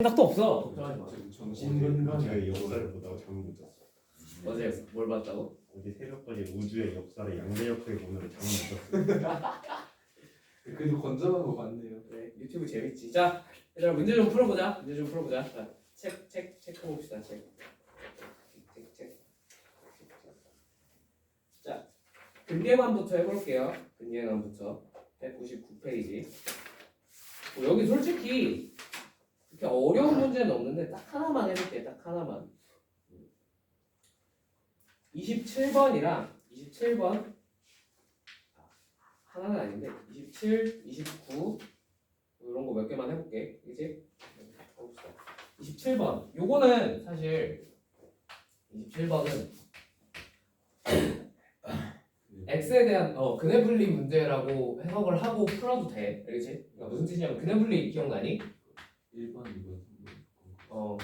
생각도 없어. 걱정하지 마. 정신건강의 역사를 보다가 잠을 못 잤어. 어제 뭘 봤다고? 어제 새벽까지 우주의 역사를 양대역학에 보느라 잠을 못 잤어. 그래도 건전한 거 같네요. 그래, 유튜브 재밌지. 자, 얘들아 문제 좀 풀어보자. 자, 책 봅시다. 책. 자, 근계관부터 해볼게요. 근계관부터 199페이지. 여기 솔직히 그렇게 어려운 문제는 없는데 딱 하나만 해볼게. 딱 하나만. 27번이랑 27번 하나는 아닌데 27, 29 이런 거 몇 개만 해볼게. 이제 해봅시다. 27번. 요거는 사실 27번은 x에 대한 근해 분리 문제라고 해석을 하고 풀어도 돼. 알겠지? 그러니까 무슨 뜻이냐면 근해 분리 기억나니? 1번, 2번, 3번.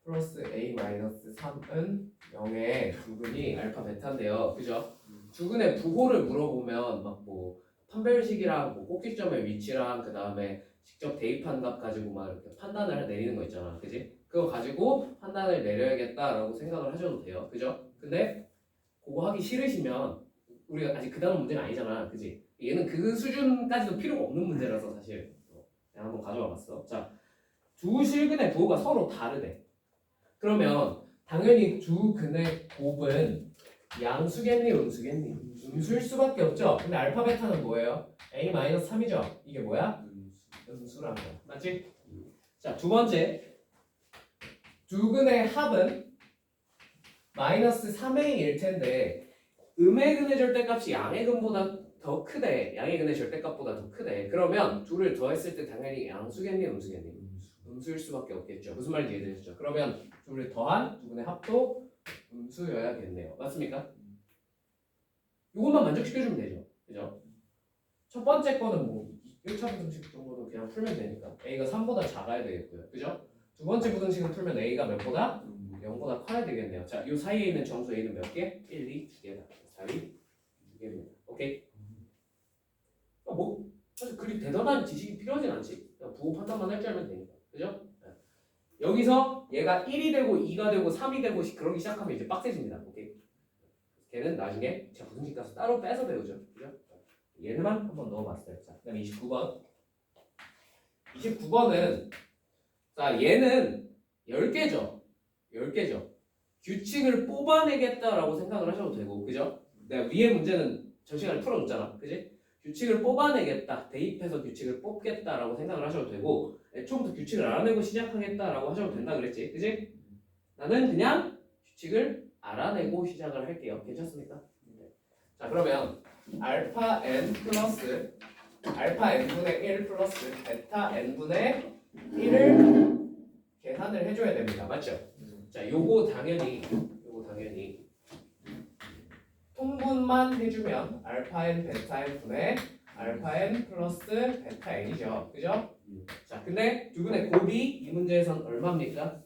플러스 a 마이너스 3은 0의 두근이 알파 베타인데요. 그죠? 두근의 부호를 물어보면 막 뭐 판별식이랑 뭐 꼭지점의 위치랑 그 다음에 직접 대입한 값 가지고 막 이렇게 판단을 내리는 거 있잖아. 그지? 그거 가지고 판단을 내려야겠다라고 생각을 하셔도 돼요. 그죠? 근데 그거 하기 싫으시면 우리가 아직 그 다음 문제는 아니잖아. 그지? 얘는 그 수준까지도 필요가 없는 문제라서 사실 내가 한번 가져와 봤어. 자, 두 실근의 부호가 서로 다르대. 그러면 당연히 두 근의 곱은 양수겠니 음수겠니? 음수일 수밖에 없죠. 근데 알파 베타는 뭐예요? a-3이죠. 이게 뭐야? 음수란 거야. 맞지? 자, 두 번째. 두 근의 합은 마이너스 3a일 텐데 음의 근의 절대값이 양의 근보다 더 크대. 양의 근의 절대값보다 더 크대. 그러면 둘을 더했을 때 당연히 양수겠니 음수겠니? 음수일 수밖에 없겠죠. 무슨 말인지 이해되셨죠? 그러면 둘을 더한 두 분의 합도 음수여야겠네요. 맞습니까? 이것만 만족시켜주면 되죠. 그죠? 첫 번째 거는 뭐 1차 부등식 정도는 그냥 풀면 되니까 a가 3보다 작아야 되겠고요. 그죠? 두 번째 부등식은 풀면 a가 몇보다? 0보다 커야 되겠네요. 자, 이 사이에 있는 정수 a는 몇 개? 1, 2, 2개다. 4위 2개입니다. 오케이? 뭐 사실 그리 대단한 지식이 필요하진 않지. 그냥 부호 판단만 할 줄 알면 되니까. 그죠? 여기서 얘가 1이 되고 2가 되고 3이 되고 그러기 시작하면 이제 빡세집니다. 오케이? 걔는 나중에 제가 부등식 가서 따로 빼서 배우죠. 그죠? 얘는만 한번 넣어봤어요. 자, 그 다음에 29번. 29번은 자, 얘는 10개죠. 10개죠. 규칙을 뽑아내겠다라고 생각을 하셔도 되고, 그죠? 내가 위에 문제는 전 시간에 풀어줬잖아. 그지? 규칙을 뽑아내겠다, 대입해서 규칙을 뽑겠다라고 생각을 하셔도 되고, 애초부터 규칙을 알아내고 시작하겠다라고 하셔도 된다 그랬지, 그지? 나는 그냥 규칙을 알아내고 시작을 할게요. 괜찮습니까? 네. 자, 그러면 알파 n 플러스 알파 n분의 1 플러스 베타 n분의 1을 계산을 해줘야 됩니다. 맞죠? 자, 요거 당연히 통분만 해주면 알파 n 베타 n 분의 알파 n 플러스 베타 n이죠. 그죠? 자, 근데 두 분의 곱이 이 문제에선 얼마입니까?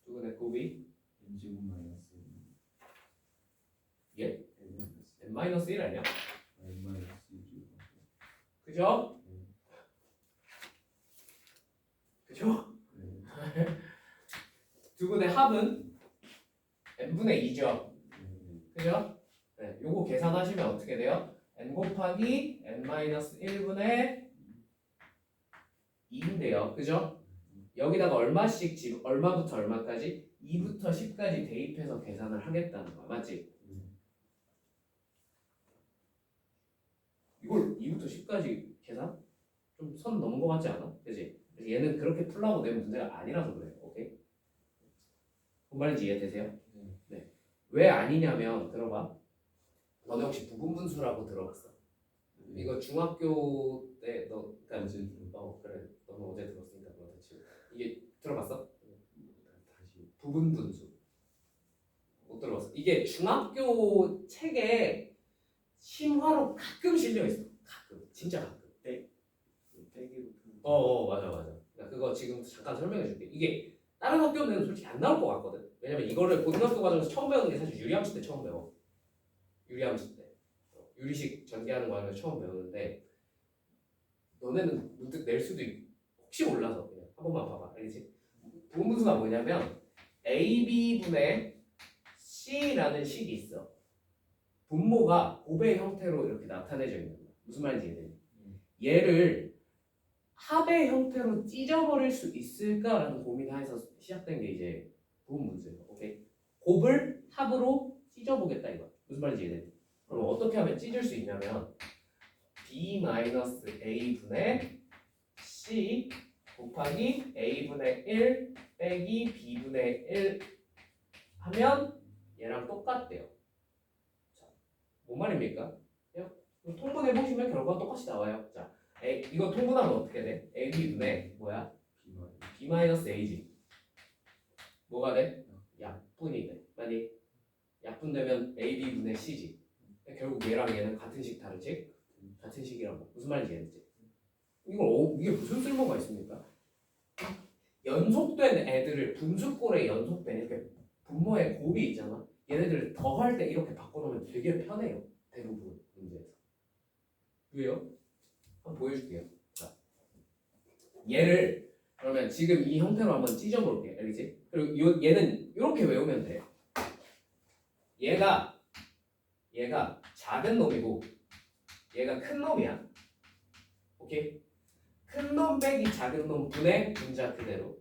두 분의 곱이 N제곱 마이너스 예? n-1 아니야? N 마이너스 1제곱. 그죠? 그죠? 두 분의 합은 n분의 2죠. 그죠? 네, 요거 계산하시면 어떻게 돼요? n 곱하기 n-1분의 2인데요. 그죠? 여기다가 얼마씩 얼마부터 얼마까지? 2부터 10까지 대입해서 계산을 하겠다는 거야. 맞지? 이걸 2부터 10까지 계산? 좀 선 넘은 거 같지 않아? 그지? 그래서 얘는 그렇게 풀라고 낸 문제가 아니라서 그래요. 오케이? 뭔 말인지 이해되세요? 네. 왜 아니냐면 들어봐. 너네 혹시 부분분수라고 들어봤어? 이거 중학교 때 너 그러니까 그래 너는 어제 들었으니까 그거 다시 이게 들어봤어? 다시 부분분수 못 들어봤어? 이게 중학교 책에 심화로 가끔 실려 있어. 가끔 진짜 가끔. 빼기로 맞아. 나 그거 지금 잠깐 설명해 줄게. 이게 다른 학교는 솔직히 안 나올 것 같거든. 왜냐면 이거를 고등학교 과정에서 처음 배우는 게 사실 유리함수 때 처음 배워. 유리함수 때 유리식 전개하는 과정에서 처음 배우는데 너네는 문득 낼 수도 있고 혹시 몰라서 그냥 한 번만 봐봐. 알겠지? 부분분수가 뭐냐면 AB분의 C라는 식이 있어. 분모가 곱의 형태로 이렇게 나타내져 있는 거야. 무슨 말인지 이해되니? 얘를 합의 형태로 찢어버릴 수 있을까라는 고민하에서 시작된 게 이제 부분분수예요. 오케이? 곱을 합으로 찢어보겠다 이거. 무슨 말인지 이해되니? 그럼 어떻게 하면 찢을 수 있냐면 b-a분의 c 곱하기 a분의 1 빼기 b분의 1 하면 얘랑 똑같대요. 자, 뭔 말입니까? 통분해 보시면 결과가 똑같이 나와요. 자, 이거 통분하면 어떻게 돼? ab분의 뭐야? b-a지. 뭐가 돼? 약분이 돼. 만약 약분되면 ab분의 c지. 결국 얘랑 얘는 같은 식 다른 식? 같은 식이란 거. 무슨 말인지 이해했지? 이게 무슨 쓸모가 있습니까? 연속된 애들을 분수꼴에 연속된 이렇게 분모의 곱이 있잖아. 얘네들을 더할 때 이렇게 바꿔놓으면 되게 편해요. 대부분 문제에서. 왜요? 한번 보여줄게요. 자, 얘를 그러면 지금 이 형태로 한번 찢어볼게. 알겠지? 그리고 얘는 이렇게 외우면 돼. 얘가 작은 놈이고 얘가 큰 놈이야. 오케이? 큰 놈 빼기 작은 놈 분의 분자 그대로.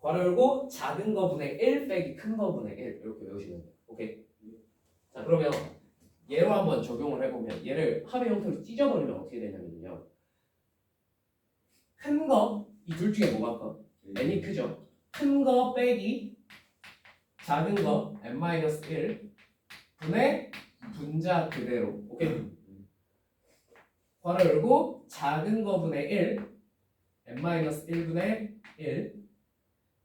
괄호 열고 작은 거 분의 1 빼기 큰 거 분의 1 이렇게 외우시면 돼요. 오케이? 자, 그러면 얘로 한번 적용을 해보면 얘를 합의 형태로 찢어버리면 어떻게 되냐면요. 큰 거, 이 둘 중에 뭐가 커? n이 크죠? 큰 거 빼기 작은 거 n-1 분의 분자 그대로. 오케이? 괄호 열고 작은 거분의 1 n-1분의 1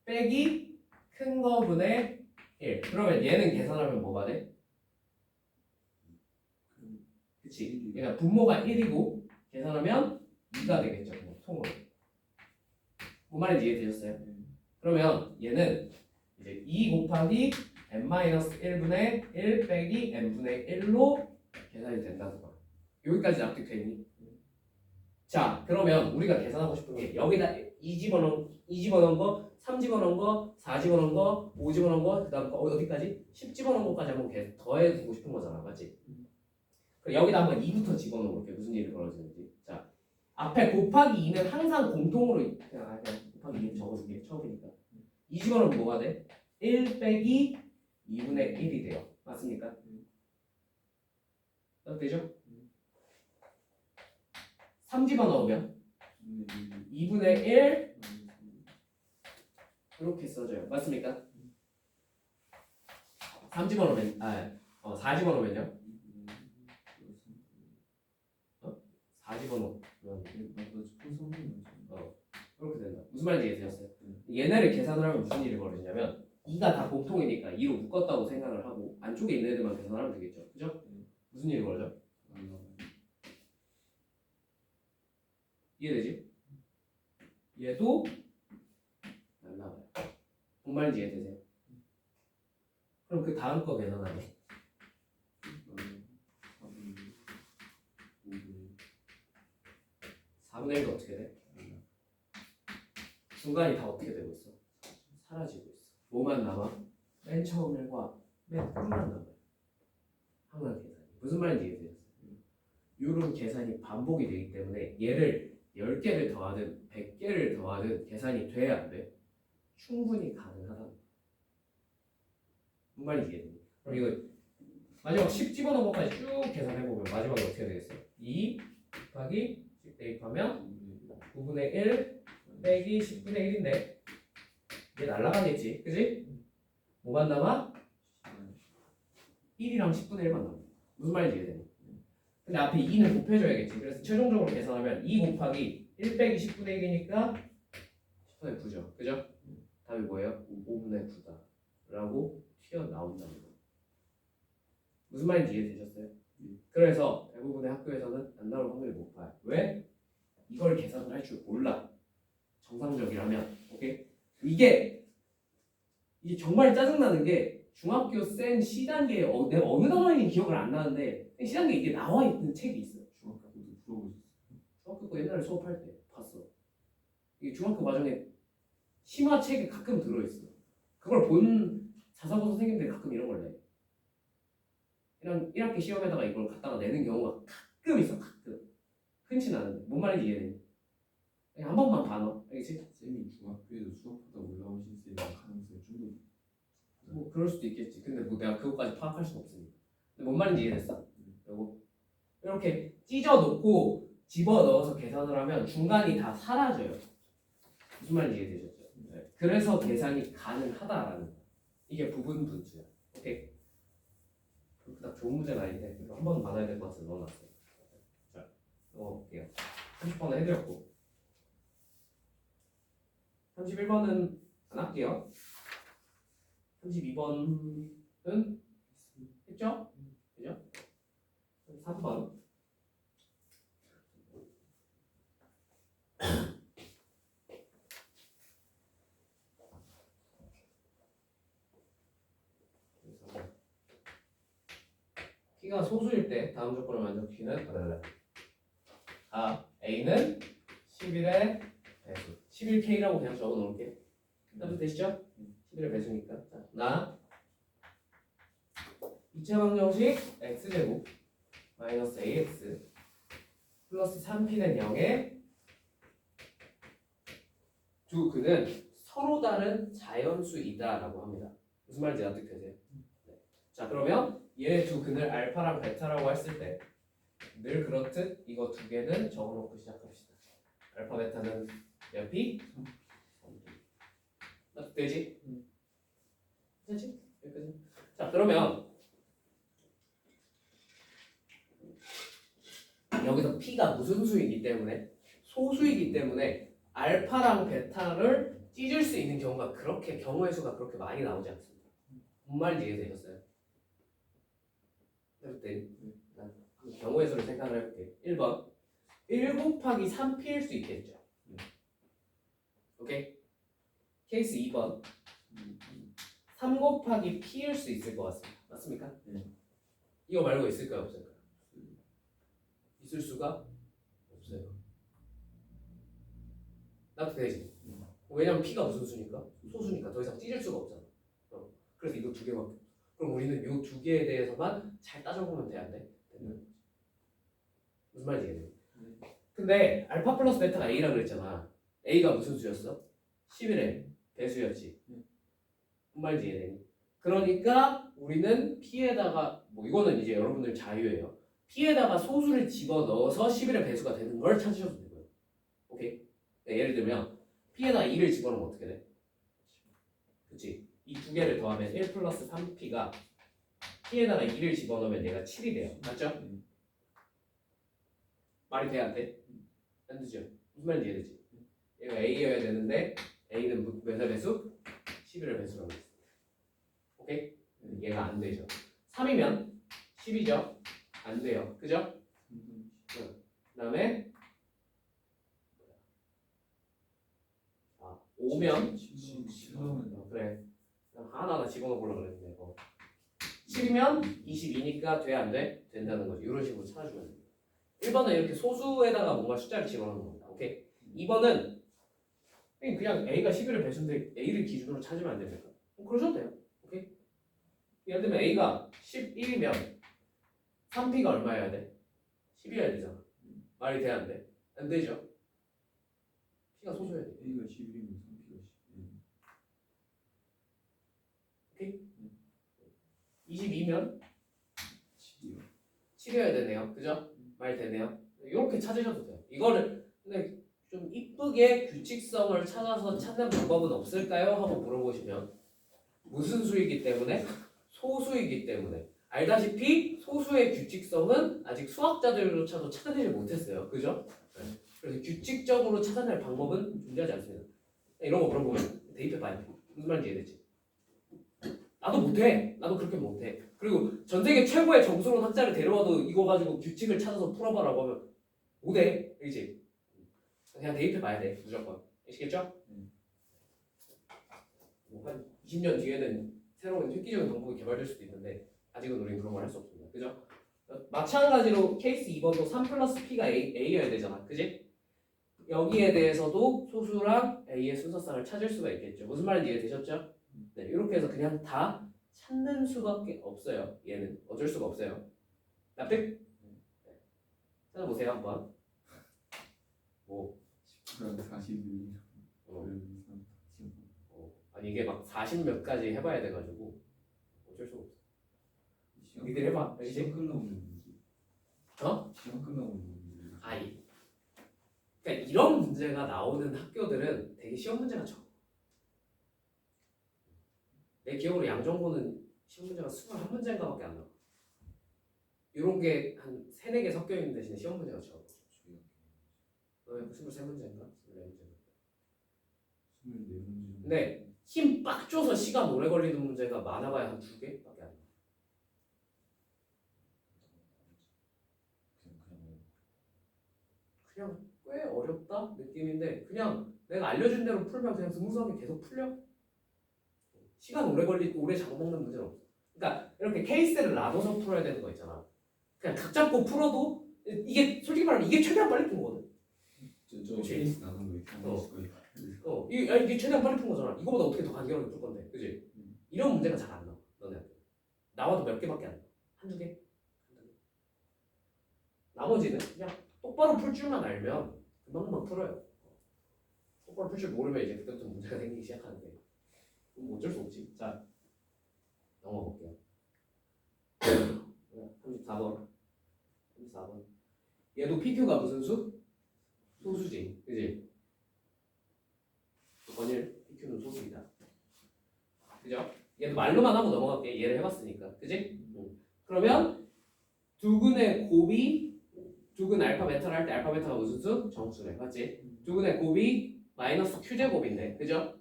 빼기 큰 거분의 1. 그러면 얘는 계산하면 뭐가 돼? 그치? 그러니까 분모가 1이고 계산하면 2가 되겠죠. 통으로. 뭔 말인지 이해되셨어요? 그러면 얘는 이제 2 곱하기 n-1분의 1 빼기 n분의 1로 계산이 된다는 거야. 여기까지 납득되니? 자, 그러면 우리가 계산하고 싶은 게 여기다 2 집어넣은 거, 3 집어넣은 거, 4 집어넣은 거, 5 집어넣은 거, 그 다음 어디까지? 10 집어넣은 거까지 한번 더해두고 싶은 거잖아. 맞지? 그럼 여기다 한번 2부터 집어넣어볼게. 무슨 일이 벌어지는지. 자, 앞에 곱하기 2는 항상 공통으로 그냥 곱하기 2는 적어줄게. 처음이니까. 2 집어넣으면 뭐가 돼? 1 빼기 2분의 1이 돼요. 맞습니까? 되죠? 3 집어넣으면 2분의 1 이렇게 써져요. 맞습니까? 3 집어넣으면 4 집어넣으면요? 4 집어넣으면 이렇게 된다. 무슨 말인지 이해되셨어요? 얘네를 계산을 하면 무슨 일이 벌어지냐면 2가 다 공통이니까 2로 묶었다고 생각을 하고 안쪽에 있는 애들만 계산을 하면 되겠죠. 그죠? 무슨 일이 벌어져? 이해되지? 얘도 날라가요. 뭔 말인지 이해되세요? 그럼 그 다음 거 계산하면 4분의 1도 어떻게 돼? 중간이 다 어떻게 되고 있어? 사라지고 있어. 뭐만 남아? 맨 처음 1과 맨 끝만 남아요. 항상 계산이. 무슨 말인지 이해되셨어요? 이런 계산이 반복이 되기 때문에 얘를 10개를 더하든 100개를 더하든 계산이 돼야 안 돼? 충분히 가능하다. 무슨 말인지 이해되니? 그럼 이거 마지막 10 집어넣은 것까지 쭉 계산해보면 마지막에 어떻게 되겠어? 2 곱하기 10 대입하면 9분의 1 빼기 10분의 1인데 이게 날라가겠지, 그지? 뭐만 남아? 1이랑 10분의 1만 남아. 무슨 말인지 이해되니? 근데 앞에 2는 곱해줘야겠지. 그래서 최종적으로 계산하면 2 곱하기 1 빼기 10분의 1이니까 10분의 9죠, 그죠? 답이 뭐예요? 5분의 9다 라고 튀어나온다는 거. 무슨 말인지 이해되셨어요? 그래서 대부분의 학교에서는 안 나올 확률이 높아요. 왜? 이걸 계산을 할 줄 몰라. 정상적이라면. 오케이? 이게 정말 짜증나는 게 중학교 생 C단계에 내가 어느 단원인지 기억을 안 나는데 C단계에 이게 나와 있는 책이 있어. 중학교 거 옛날에 수업할 때 봤어. 이게 중학교 과정에 심화책에 가끔 들어있어. 그걸 본 자사고 선생님들이 가끔 이런 걸 내. 이런 1학기 시험에다가 이걸 갖다가 내는 경우가 가끔 있어. 가끔. 흔치 않은데 뭔 말인지 이해되니? 그냥 한 번만 봐 너. 알겠지? 쌤이 중학교에도 수업하다 올라오신 쌤의 가능성이 좀 뭐 그럴 수도 있겠지. 근데 뭐 내가 그것까지 파악할 수는 없으니까. 근데 뭔 말인지 이해됐어? 그리고 이렇게 찢어 놓고 집어 넣어서 계산을 하면 중간이 다 사라져요. 무슨 말인지 이해되셨죠? 네. 그래서 계산이 가능하다라는 거. 이게 부분 분수야. 오케이. 그닥 좋은 문제는 아닌데 한 번 받아야 될 것 같아서 넣어놨어요. 자, 넣어볼게요. 30번은 해드렸고 31번은 안 할게요. 32번은 했죠? 그죠? 3번 P가 소수일 때 다음 조건을 만족시키는 A는 11의 배수 11K라고 그냥 적어 놓을게. 해도 되시죠? 11의 배수니까. 자, 나 이차방정식 x제곱 마이너스 ax 플러스 3p는 0에 두 근은 서로 다른 자연수이다 라고 합니다. 무슨 말인지 납득되세요? 네. 자, 그러면 얘네 두 근을 알파랑 베타라고 했을 때 늘 그렇듯 이거 두 개는 적어놓고 시작합시다. 알파 베타는 몇 p? 납득되지? 되지? 여기까지. 자, 그러면 여기서 p가 무슨 수이기 때문에 소수이기 때문에 알파랑 베타를 찢을 수 있는 경우가 그렇게 경우의 수가 그렇게 많이 나오지 않습니다. 뭔 말인지 이해되셨어요? 네. 경우의 수를 생각을 해볼게요. 1번 1 곱하기 3p일 수 있겠죠. 오케이? 케이스 2번 3 곱하기 p일 수 있을 것 같습니다. 맞습니까? 네. 이거 말고 있을까요? 없을까요? 있을 수가 없어요. 납득되지? 왜냐면 p가 무슨 수니까? 소수니까 더 이상 찢을 수가 없잖아. 그래서 이거 두 개밖에 없어. 그럼 우리는 이 두 개에 대해서만 잘 따져보면 돼, 안 돼? 무슨 말인지 이해돼? 근데 알파 플러스 베타가 A라 그랬잖아. A가 무슨 수였어? 11의 배수였지. 무슨 말인지 이해되니? 그러니까 우리는 P에다가 뭐 이거는 이제 여러분들 자유예요. P에다가 소수를 집어넣어서 11의 배수가 되는 걸 찾으셔도 되고요. 오케이? 네, 예를 들면 P에다가 2를 집어넣으면 어떻게 돼? 그치? 이 두 개를 더하면 1 플러스 3P가 P에다가 2를 집어넣으면 얘가 7이 돼요. 맞죠? 말이 돼, 안 돼? 안 되죠? 무슨 말인지 이해되지? 얘가 A여야 되는데 A는 몇의 배수? 11의 배수라고 했어. 오케이? 얘가 안 되죠. 3이면 10이죠? 안 돼요. 그죠? 그 다음에 5면 그래. 하나 집어넣으려고 그랬는데 7이면 22니까 돼, 안 돼? 된다는 거지. 이런 식으로 찾아주면 됩니다. 1번은 이렇게 소수에다가 뭔가 숫자를 집어넣는 겁니다. 오케이? 2번은 그냥 A가 11의 배수인데 A를 기준으로 찾으면 안 됩니까? 그러셔도 돼요. 오케이? 예를 들면 A가 11이면 3P가 얼마여야 돼? 10이어야 되잖아. 말이 돼, 안 돼? 안 되죠? P가 소수여야 돼. A가 11이면 3P가 11. 오케이? 22면 7이요. 7이어야 되네요. 그죠? 말 되네요. 이렇게 찾으셔도 돼요. 이거를 근데 좀 이쁘게 규칙성을 찾아서 찾는 방법은 없을까요? 하고 물어보시면 무슨 수이기 때문에? 소수이기 때문에. 알다시피 소수의 규칙성은 아직 수학자들조차도 찾아내지 못했어요. 그죠? 네. 그래서 규칙적으로 찾아낼 방법은 존재하지 않습니다. 이런 거 물어보면 대입해봐야 돼. 무슨 말인지 이해되지? 나도 못해. 나도 그렇게 못해. 그리고 전 세계 최고의 점수론 학자를 데려와도 이거 가지고 규칙을 찾아서 풀어봐라고 하면 못해. 그렇지? 그냥 대입해봐야 돼. 무조건. 아시겠죠? 한 20년 뒤에는 새로운 획기적인 방법이 개발될 수도 있는데 아직은 우리는 그런 걸 할 수 없습니다. 그죠? 마찬가지로 케이스 2번도 3 플러스 P가 A여야 되잖아. 그지? 여기에 대해서도 소수랑 A의 순서상을 찾을 수가 있겠죠. 무슨 말인지 이해되셨죠? 네, 이렇게 해서 그냥 다 찾는 수밖에 없어요. 얘는 어쩔 수가 없어요. 납득? 네. 찾아보세요 한번. 뭐 10%랑 41이랑 어, 13, 아니 이게 막 40 몇 가지 해봐야 돼가지고 어쩔 수가 없어. 니들 해봐. 알겠지? 시험 끝나고 있는 문제. 어? 시험 끝나고 있는 문제. 아이. 그러니까 이런 문제가 나오는 학교들은 되게 시험 문제가 적어. 내 기억으로 양정고는 시험 문제가 21문제인가밖에 안 나와. 이런 게 한 3, 4개 섞여 있는 대신에 시험 문제가 적어. 너네 23문제인가? 24문제인가? 24문제. 근데 힘 빡 줘서 시간 오래 걸리는 문제가 많아봐야 한 2개밖에 안 나와. 그냥 꽤 어렵다 느낌인데 그냥 내가 알려준 대로 풀면 그냥 스무스하게 계속 풀려. 시간 오래 걸리고 오래 잡아먹는 문제는 없어. 그러니까 이렇게 케이스를 나눠서 풀어야 되는 거 있잖아. 그냥 각 잡고 풀어도 이게 솔직히 말하면 이게 최대한 빨리 푼 거거든. 저 그치? 케이스 나눈 거 이렇게 안 했을 거예요. 이게 최대한 빨리 푼 거잖아. 이거보다 어떻게 더 간결하게 풀 건데, 그지? 이런 문제가 잘 안 나와. 너네한테 나와도 몇 개밖에 안 나와. 한두 개? 한두 개. 나머지는 그냥 똑바로 풀 줄만 알면 금방금방 풀어요. 똑바로 풀 줄 모르면 이제 그때부터 문제가 생기기 시작하는데 그럼 어쩔 수 없지. 자, 넘어가 볼게요. 34번. 34번. 얘도 PQ가 무슨 수? 소수지. 그지? 원일 PQ는 소수이다. 그죠? 얘도 말로만 하고 넘어갈게. 얘를 해봤으니까. 그지? 그러면 두근의 곱이 두근 알파 베타를 할 때 알파 베타가 무슨 수? 정수래. 맞지? 두근의 곱이 마이너스 Q제곱인데. 그죠?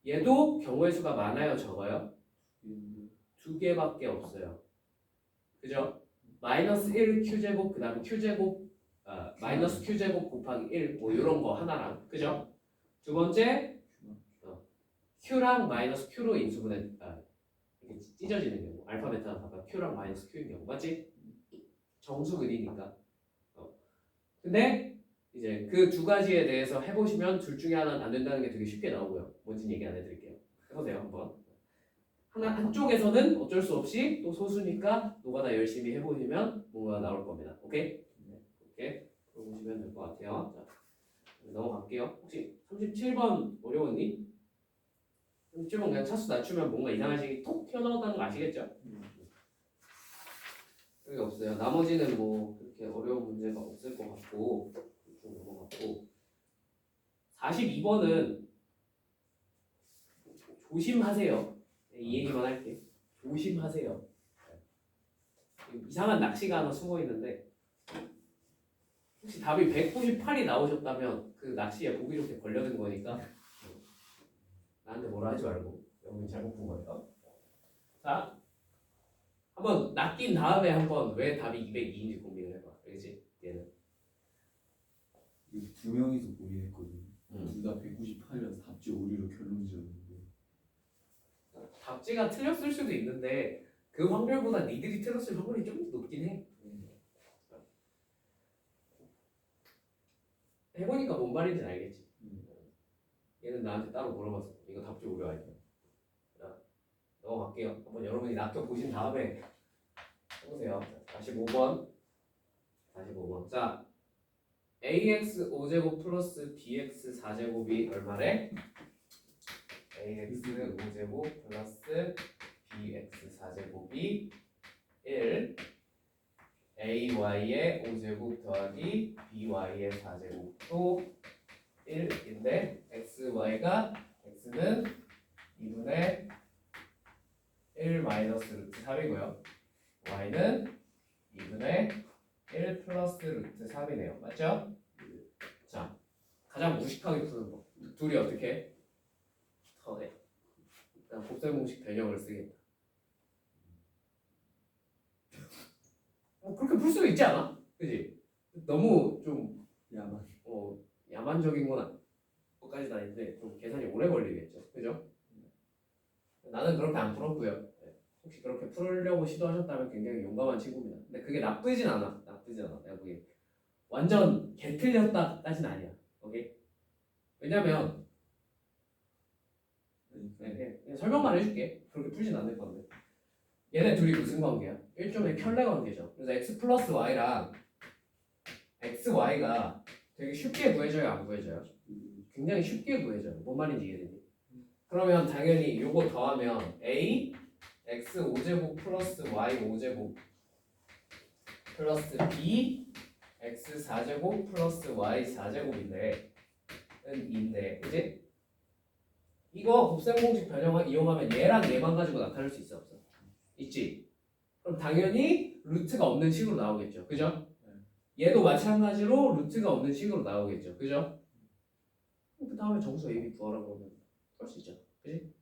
얘도 경우의 수가 많아요? 적어요? 2개밖에 없어요. 그죠? 마이너스 1 Q제곱 그 다음에 Q제곱 마이너스 Q제곱 곱하기 1 뭐 이런 거 하나랑. 그죠? 두 번째 Q랑 마이너스 Q로 인수분해 이렇게 찢어지는 경우 알파 베타 바꿔 Q랑 마이너스 Q인 경우 맞지? 정수근이니까. 근데 이제 그 두 가지에 대해서 해보시면 둘 중에 하나는 안 된다는 게 되게 쉽게 나오고요. 뭔지는 얘기 안 해드릴게요. 해보세요 한번. 한쪽에서는 어쩔 수 없이 또 소수니까 노가다 열심히 해보시면 뭔가 나올 겁니다. 오케이? 네, 이렇게 보시면 될 것 같아요. 자, 넘어갈게요. 혹시 37번 어려웠니? 37번 그냥 차수 낮추면 뭔가 이상한 식이 톡 튀어나온다는 거 아시겠죠? 여기 없어요. 나머지는 뭐 그렇게 어려운 문제가 없을 것 같고 좀 넘어갔고 42번은 조심하세요. 이 얘기만 할게. 조심하세요. 이상한 낚시가 하나 숨어 있는데 혹시 답이 198이 나오셨다면 그 낚시에 보기 좋게 걸려든 거니까 나한테 뭐라 하지 말고 여러분이 잘못 본 거예요. 자, 한번 낚인 다음에 한번 왜 답이 202인지 고민을 해봐. 알겠지? 얘는 이거 두 명이서 고민했거든요. 음. 둘 다 198이라서 답지 오류로 결론 지었는데 답지가 틀렸을 수도 있는데 그 확률보다 니들이 틀렸을 확률이 좀 높긴 해. 해보니까 뭔 말인지 알겠지. 얘는 나한테 따로 물어봤어. 이거 답지 오류 아니야? 자, 넘어갈게요. 한번 여러분이 낚여 보신 다음에 해보세요. 45번. 45번. 자, ax 5제곱 플러스 bx 4제곱이 얼마래? ax 5제곱 플러스 bx 4제곱이 1 ay의 5제곱 더하기 by의 4제곱도 1인데 xy가 x는 2분의 1 마이너스 루트 3이고요 y는 2분의 1 플러스 루트 3이네요. 맞죠? 자, 가장 무식하게 푸는 거. 둘이 어떻게? 터네. 일단 곱셈 공식 변형을 쓰겠다. 그렇게 풀 수도 있지 않아? 그지? 너무 좀 야만 야만적인 건 것까지는 아닌데 좀 계산이 오래 걸리겠죠. 그죠? 나는 그렇게 안 풀었고요. 혹시 그렇게 풀려고 시도하셨다면 굉장히 용감한 친구입니다. 근데 그게 나쁘진 않아. 나쁘진 않아. 내가 보기에 완전 개 틀렸다까지는 아니야. 오케이? 왜냐면 그냥 설명만 해줄게. 그렇게 풀진 않을 건데. 얘네 둘이 무슨 관계야? 일종의 켤레 관계죠. 그래서 x 플러스 y랑 xy가 되게 쉽게 구해져요, 안 구해져요? 굉장히 쉽게 구해져요. 뭔 말인지 이해되니? 그러면 당연히 요거 더하면 a x 5제곱 플러스 y 5제곱 플러스 b x 4제곱 플러스 y 4제곱인데 인데 그지? 이거 곱셈 공식 변형 이용하면 얘랑 얘만 가지고 나타낼 수 있어 없어? 있지? 그럼 당연히 루트가 없는 식으로 나오겠죠. 그죠? 얘도 마찬가지로 루트가 없는 식으로 나오겠죠. 그죠? 그 다음에 정수 A, B 구하라 그러면 할 수 있죠. 그지?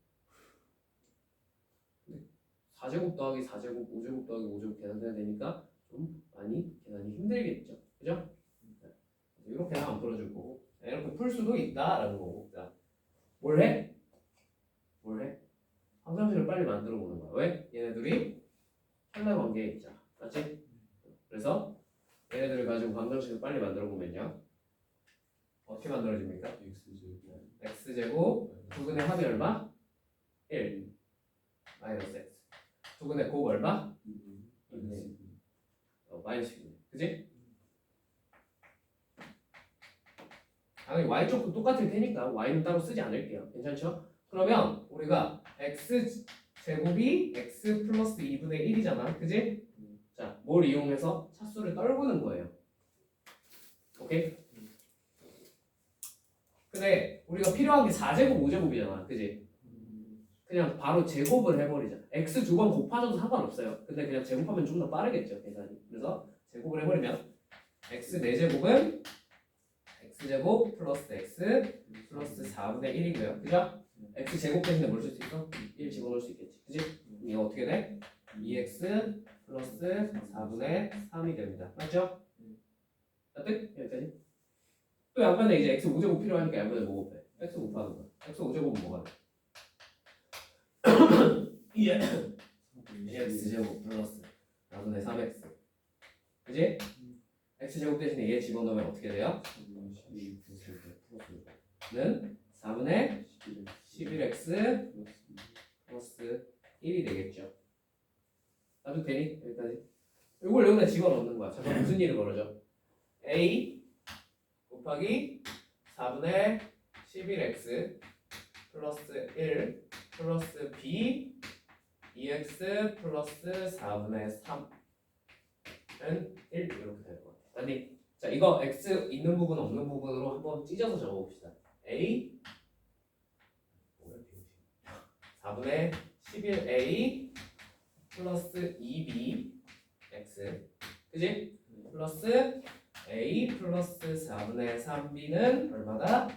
4제곱 더하기 4제곱, 5제곱 더하기 5제곱 계산해야 되니까 좀 많이 계산이 힘들겠죠. 그죠? 이렇게 하면 안 풀어줄 거고 이렇게 풀 수도 있다라는 거고. 자, 뭘 해? 뭘 해? 함수식을 빨리 만들어 보는 거야. 왜? 얘네들이 혈내 관계에 있잖아. 맞지? 그래서 얘네들을 가지고 방정식을 빨리 만들어 보면요. 어떻게 만들어집니까? x제곱 두근의 합이 얼마? 1 마이너스 x 두근의 곱 얼마? 마이너스 1 그지? 당연히 y쪽도 똑같을 테니까 y는 따로 쓰지 않을게요. 괜찮죠? 그러면 우리가 x제곱이 x 플러스 2분의 1이잖아. 그지? 자, 뭘 이용해서 차수를 떨구는 거예요. 오케이? 근데 우리가 필요한 게 4제곱, 5제곱이잖아. 그지? 그냥 바로 제곱을 해버리자. x 두 번 곱하셔도 상관없어요. 근데 그냥 제곱하면 좀 더 빠르겠죠, 계산이. 그래서 제곱을 해버리면 x 4제곱은 x제곱 플러스 x 플러스 4분의 1이고요. 그죠? x 제곱 대신에 뭘 쓸 수 있어? 1 집어넣을 수 있겠지. 그지? 이거 어떻게 돼? 2x 플러스 4분의 3이 됩니다. 맞죠? 자, 끝? 여기까지. 또 양반에 이제 x 5제곱 필요하니까 양반에 뭐 곱해? x 곱하는 거야. x 5제곱은 뭐가 돼? 2x제곱 플러스 4분의 3x 그지? x제곱 대신에 얘 집어넣으면 어떻게 돼요? 는 4분의 11x 플러스 1이 되겠죠. 나도 되니? 여기까지. 이걸 여기다 집어넣는 거야. 잠깐 무슨 일이 벌어져? a 곱하기 4분의 11x 플러스 1 플러스 b 2x 플러스 4분의 3은 1 이렇게 될 것 같아요. 아니, 자 이거 x 있는 부분 없는 부분으로 한번 찢어서 적어봅시다. a 4분의 11a 플러스 2b x 그지? 플러스 a 플러스 4분의 3b는 얼마다?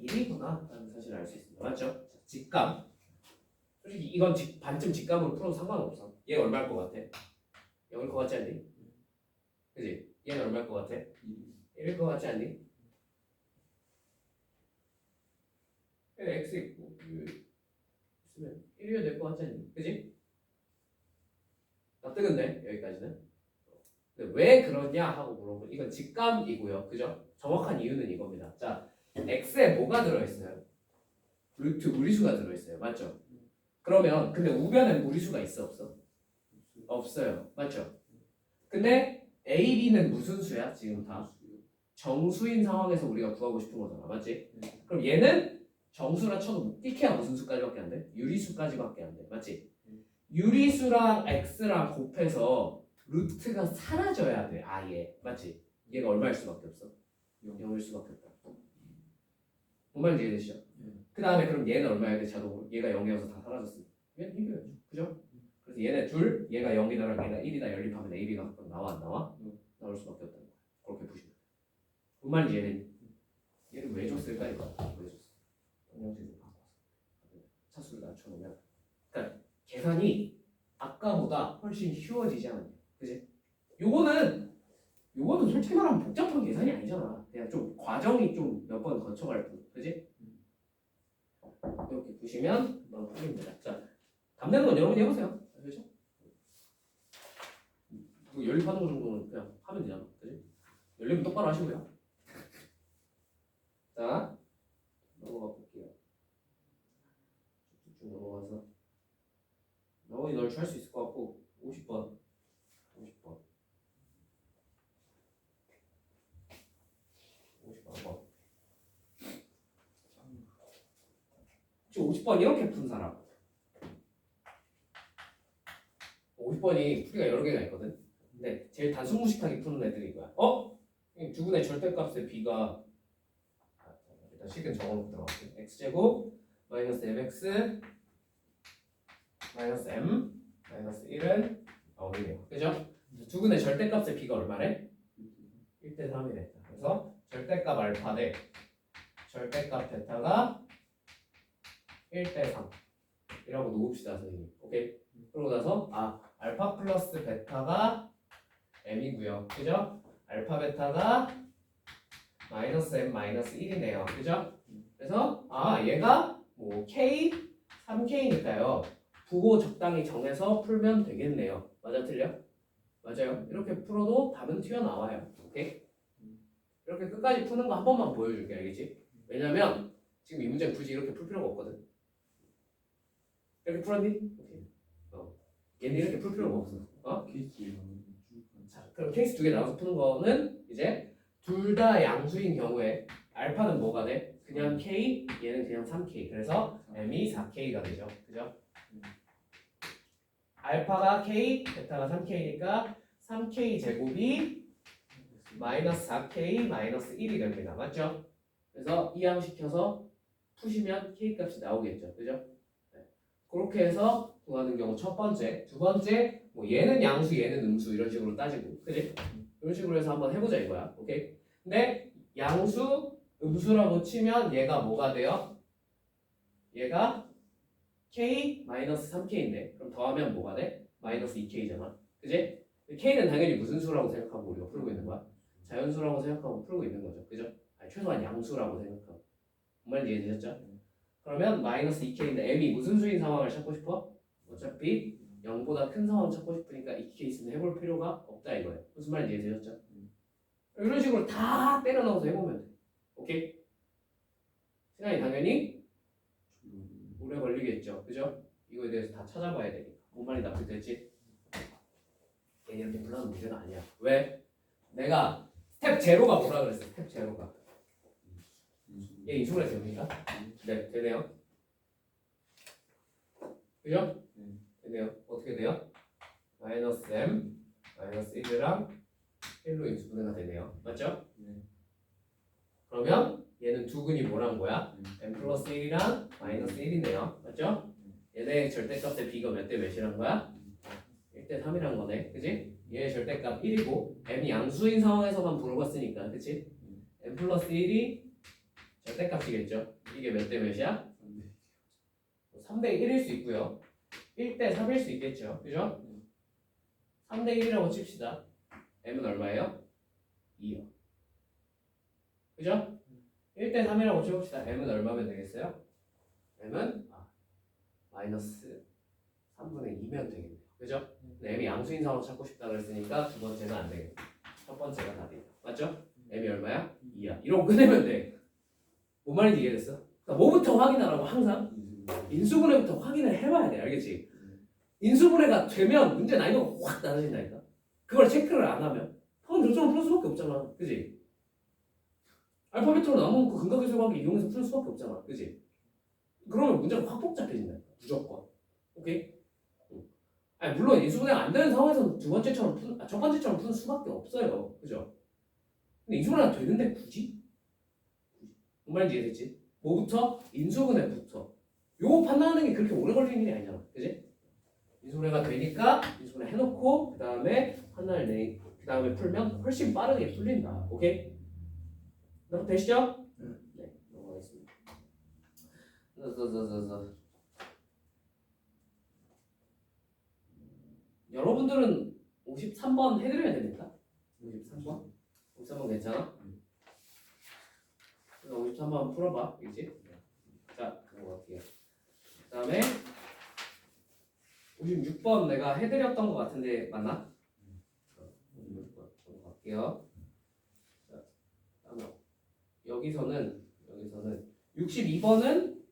1이구나 라는 사실을 알 수 있습니다. 맞죠? 자, 직감 솔직히 이건 반쯤 직감으로 풀어도 상관없어. 얘 얼마일 것 같아? 0일 것 같지 않니? 그지? 얘는 얼마일 것 같아? 1일 것 같지 않니? x 있고 있으면 1이어야 될 것 같지 않니? 그지? 납득은데 여기까지는. 근데 왜 그러냐 하고 물어보면 이건 직감이고요. 그죠? 정확한 이유는 이겁니다. 자, x에 뭐가 들어있어요? 루트 무리수가 들어있어요. 맞죠? 그러면 근데 우변에 무리수가 있어 없어? 없어요. 맞죠? 근데 a, b는 무슨 수야? 지금 다 정수인 상황에서 우리가 구하고 싶은 거잖아. 맞지? 그럼 얘는 정수라 쳐도 묵직해야 무슨 수까지밖에 안 돼? 유리수까지밖에 안 돼. 맞지? 유리수랑 x랑 곱해서 루트가 사라져야 돼. 아예. 맞지? 얘가 얼마일 수밖에 없어? 0일 수밖에 없다. 뭔 말인지 이해되시죠? 그 다음에 그럼 얘는 얼마야 돼? 자동으로? 얘가 0이어서 다 사라졌으니까 얘는 1이었죠. 그죠? 그래서 얘네 둘, 얘가 0이다랑 얘가 1이다 연립하면 AB가 각각 나와 안 나와? 나올 수밖에 없다는 거야. 그렇게 보시면 뭔 말인지 이해되니? 얘를 왜 줬을까 이거? 왜 줬어? 방정식으로 바꿔서 차수를 낮춰놓으면 그러니까 계산이 아까보다 훨씬 쉬워지지 않냐. 그지? 요거는 솔직히 말하면 복잡한 계산이 아니잖아. 그냥 좀 과정이 좀 몇 번 거쳐갈 뿐. 그지? 이렇게 보시면 너무 풀립니다. 자, 답내는 건 여러분이 해보세요. 그렇죠? 뭐 연립하는 거 정도는 그냥 하면 되잖아. 그지? 연립은 똑바로 하시고요. 자, 넘어가 볼게요. 쭉쭉 넘어가서 나머지 널 할 수 있을 것 같고 50번 50번 50번 지금 50번 이렇게 푼 사람 50번이 풀이가 여러 개가 있거든. 근데 제일 단순 무식하게 푸는 애들이 이거야. 이 두분의 절대값의 b가 일단 식은 적어놓고 들어갈게. x제곱 마이너스 mx 마이너스 m 마이너스 1은 0이래요. 그죠? 두근의 절대값의 b가 얼마래? 1대 3이래. 그래서 절대값 알파 대 절대값 베타가 1대 3 이라고 놓읍시다 선생님. 오케이? 그러고 나서 알파 플러스 베타가 m이고요. 그죠? 알파 베타가 마이너스 m 마이너스 1이네요. 그죠? 그래서 얘가 뭐 k 3k니까요. 부호 적당히 정해서 풀면 되겠네요. 맞아 틀려? 맞아요. 이렇게 풀어도 답은 튀어나와요. 오케이? 이렇게 끝까지 푸는 거 한 번만 보여줄게. 알겠지? 왜냐면 지금 이 문제 굳이 이렇게 풀 필요가 없거든. 이렇게 풀었니? 오케이. 얘는 이렇게 풀 필요가 없어. 케이스 자, 그럼 케이스 두 개 나눠서 푸는 거는 이제 둘 다 양수인 경우에 알파는 뭐가 돼? 그냥 k, 얘는 그냥 3k. 그래서 m이 4k가 되죠. 그죠? 알파가 k, 베타가 3k니까 3k 제곱이 마이너스 4k 마이너스 1이 됩니다. 맞죠? 그래서 이항시켜서 푸시면 k 값이 나오겠죠. 그죠? 네. 그렇게 해서 구하는 경우 첫 번째, 두 번째 뭐 얘는 양수, 얘는 음수 이런 식으로 따지고, 그지? 이런 식으로 해서 한번 해보자 이거야. 오케이? 근데 양수, 음수라고 치면 얘가 뭐가 돼요? 얘가 k 마이너스 3k인데 그럼 더하면 뭐가 돼? 마이너스 2k잖아. 그지? k는 당연히 무슨 수라고 생각하고 우리가 풀고 있는 거야? 자연수라고 생각하고 풀고 있는 거죠. 그죠? 최소한 양수라고 생각하고. 정말 이해되셨죠? 그러면 마이너스 2k인데 m이 무슨 수인 상황을 찾고 싶어? 어차피 0보다 큰 상황 찾고 싶으니까 이 케이스는 해볼 필요가 없다 이거예요. 무슨 말인지 이해되셨죠? 이런 식으로 다 때려 넣어서 해보면 돼. 오케이? 시간이 당연히 오래 걸리겠죠. 그죠? 이거에 대해서 다 찾아봐야 되니까. 뭔 말이 납득됐지? 괜히 이렇게 불러놓은 문제가 아니야. 왜? 내가 스텝 제로가 뭐라 그랬어? 스텝 제로가. 얘 이수분해 됩니까? 네, 되네요. 그죠? 되네요. 어떻게 돼요? 마이너스 m 마이너스 1이랑 1로 인수분해가 되네요. 맞죠? 그러면 얘는 두근이 뭐란 거야? m 플러스 1이랑 마이너스 1이네요. 맞죠? 얘네 절대값의 b가 몇 대 몇이란 거야? 1대 3이란 거네. 그지? 얘 절대값 1이고 m이 양수인 상황에서만 물어봤으니까 그치? m 플러스 1이 절대값이겠죠? 이게 몇 대 몇이야? 3대 1일 수 있고요. 1대 3일 수 있겠죠. 그죠? 3대 1이라고 칩시다. m은 얼마예요? 2요. 그죠? 1대 3이라고 쳐봅시다. m은 얼마면 되겠어요? m은 마이너스 3분의 2면 되겠네요. 그죠? 근데 m이 양수인 상황 찾고 싶다 그랬으니까 두 번째는 안 되겠네. 첫 번째가 답이에요. 맞죠? m이 얼마야? 2야. 이러고 끝내면 돼. 뭔 말인지 이해됐어? 그러니까 뭐부터 확인하라고 항상? 인수분해부터 확인을 해봐야 돼. 알겠지? 인수분해가 되면 문제 난이도가 확 낮아진다니까. 그걸 체크를 안 하면 방금 저처럼 풀 수밖에 없잖아. 그지? 알파벳으로 나눠놓고 근각계수관계 이용해서 풀 수밖에 없잖아. 그지? 그러면 문제가 확 복잡해진다니까. 무조건. 오케이? 아니 물론 인수분해가 안 되는 상황에서는 첫 번째처럼 푸는 수밖에 없어요. 그죠? 근데 인수분해가 되는데 굳이? 뭔 말인지 이해됐지? 뭐부터? 인수분해부터. 요거 판단하는 게 그렇게 오래 걸리는 일이 아니잖아. 그지? 인수분해가 되니까 인수분해 해놓고 그 다음에 판단을 내고 그 다음에 풀면 훨씬 빠르게 풀린다. 오케이? 그럼 되시죠? 네, 넘어가겠습니다. 여러분들은 53번 해드려야 됩니까? 53번? 53번 괜찮아? 53번 풀어봐. 그치? 자, 넘어갈게요. 그 다음에 56번 내가 해드렸던 것 같은데 맞나? 56번 넘어갈게요. 자, 여기서는 여기서는 62번은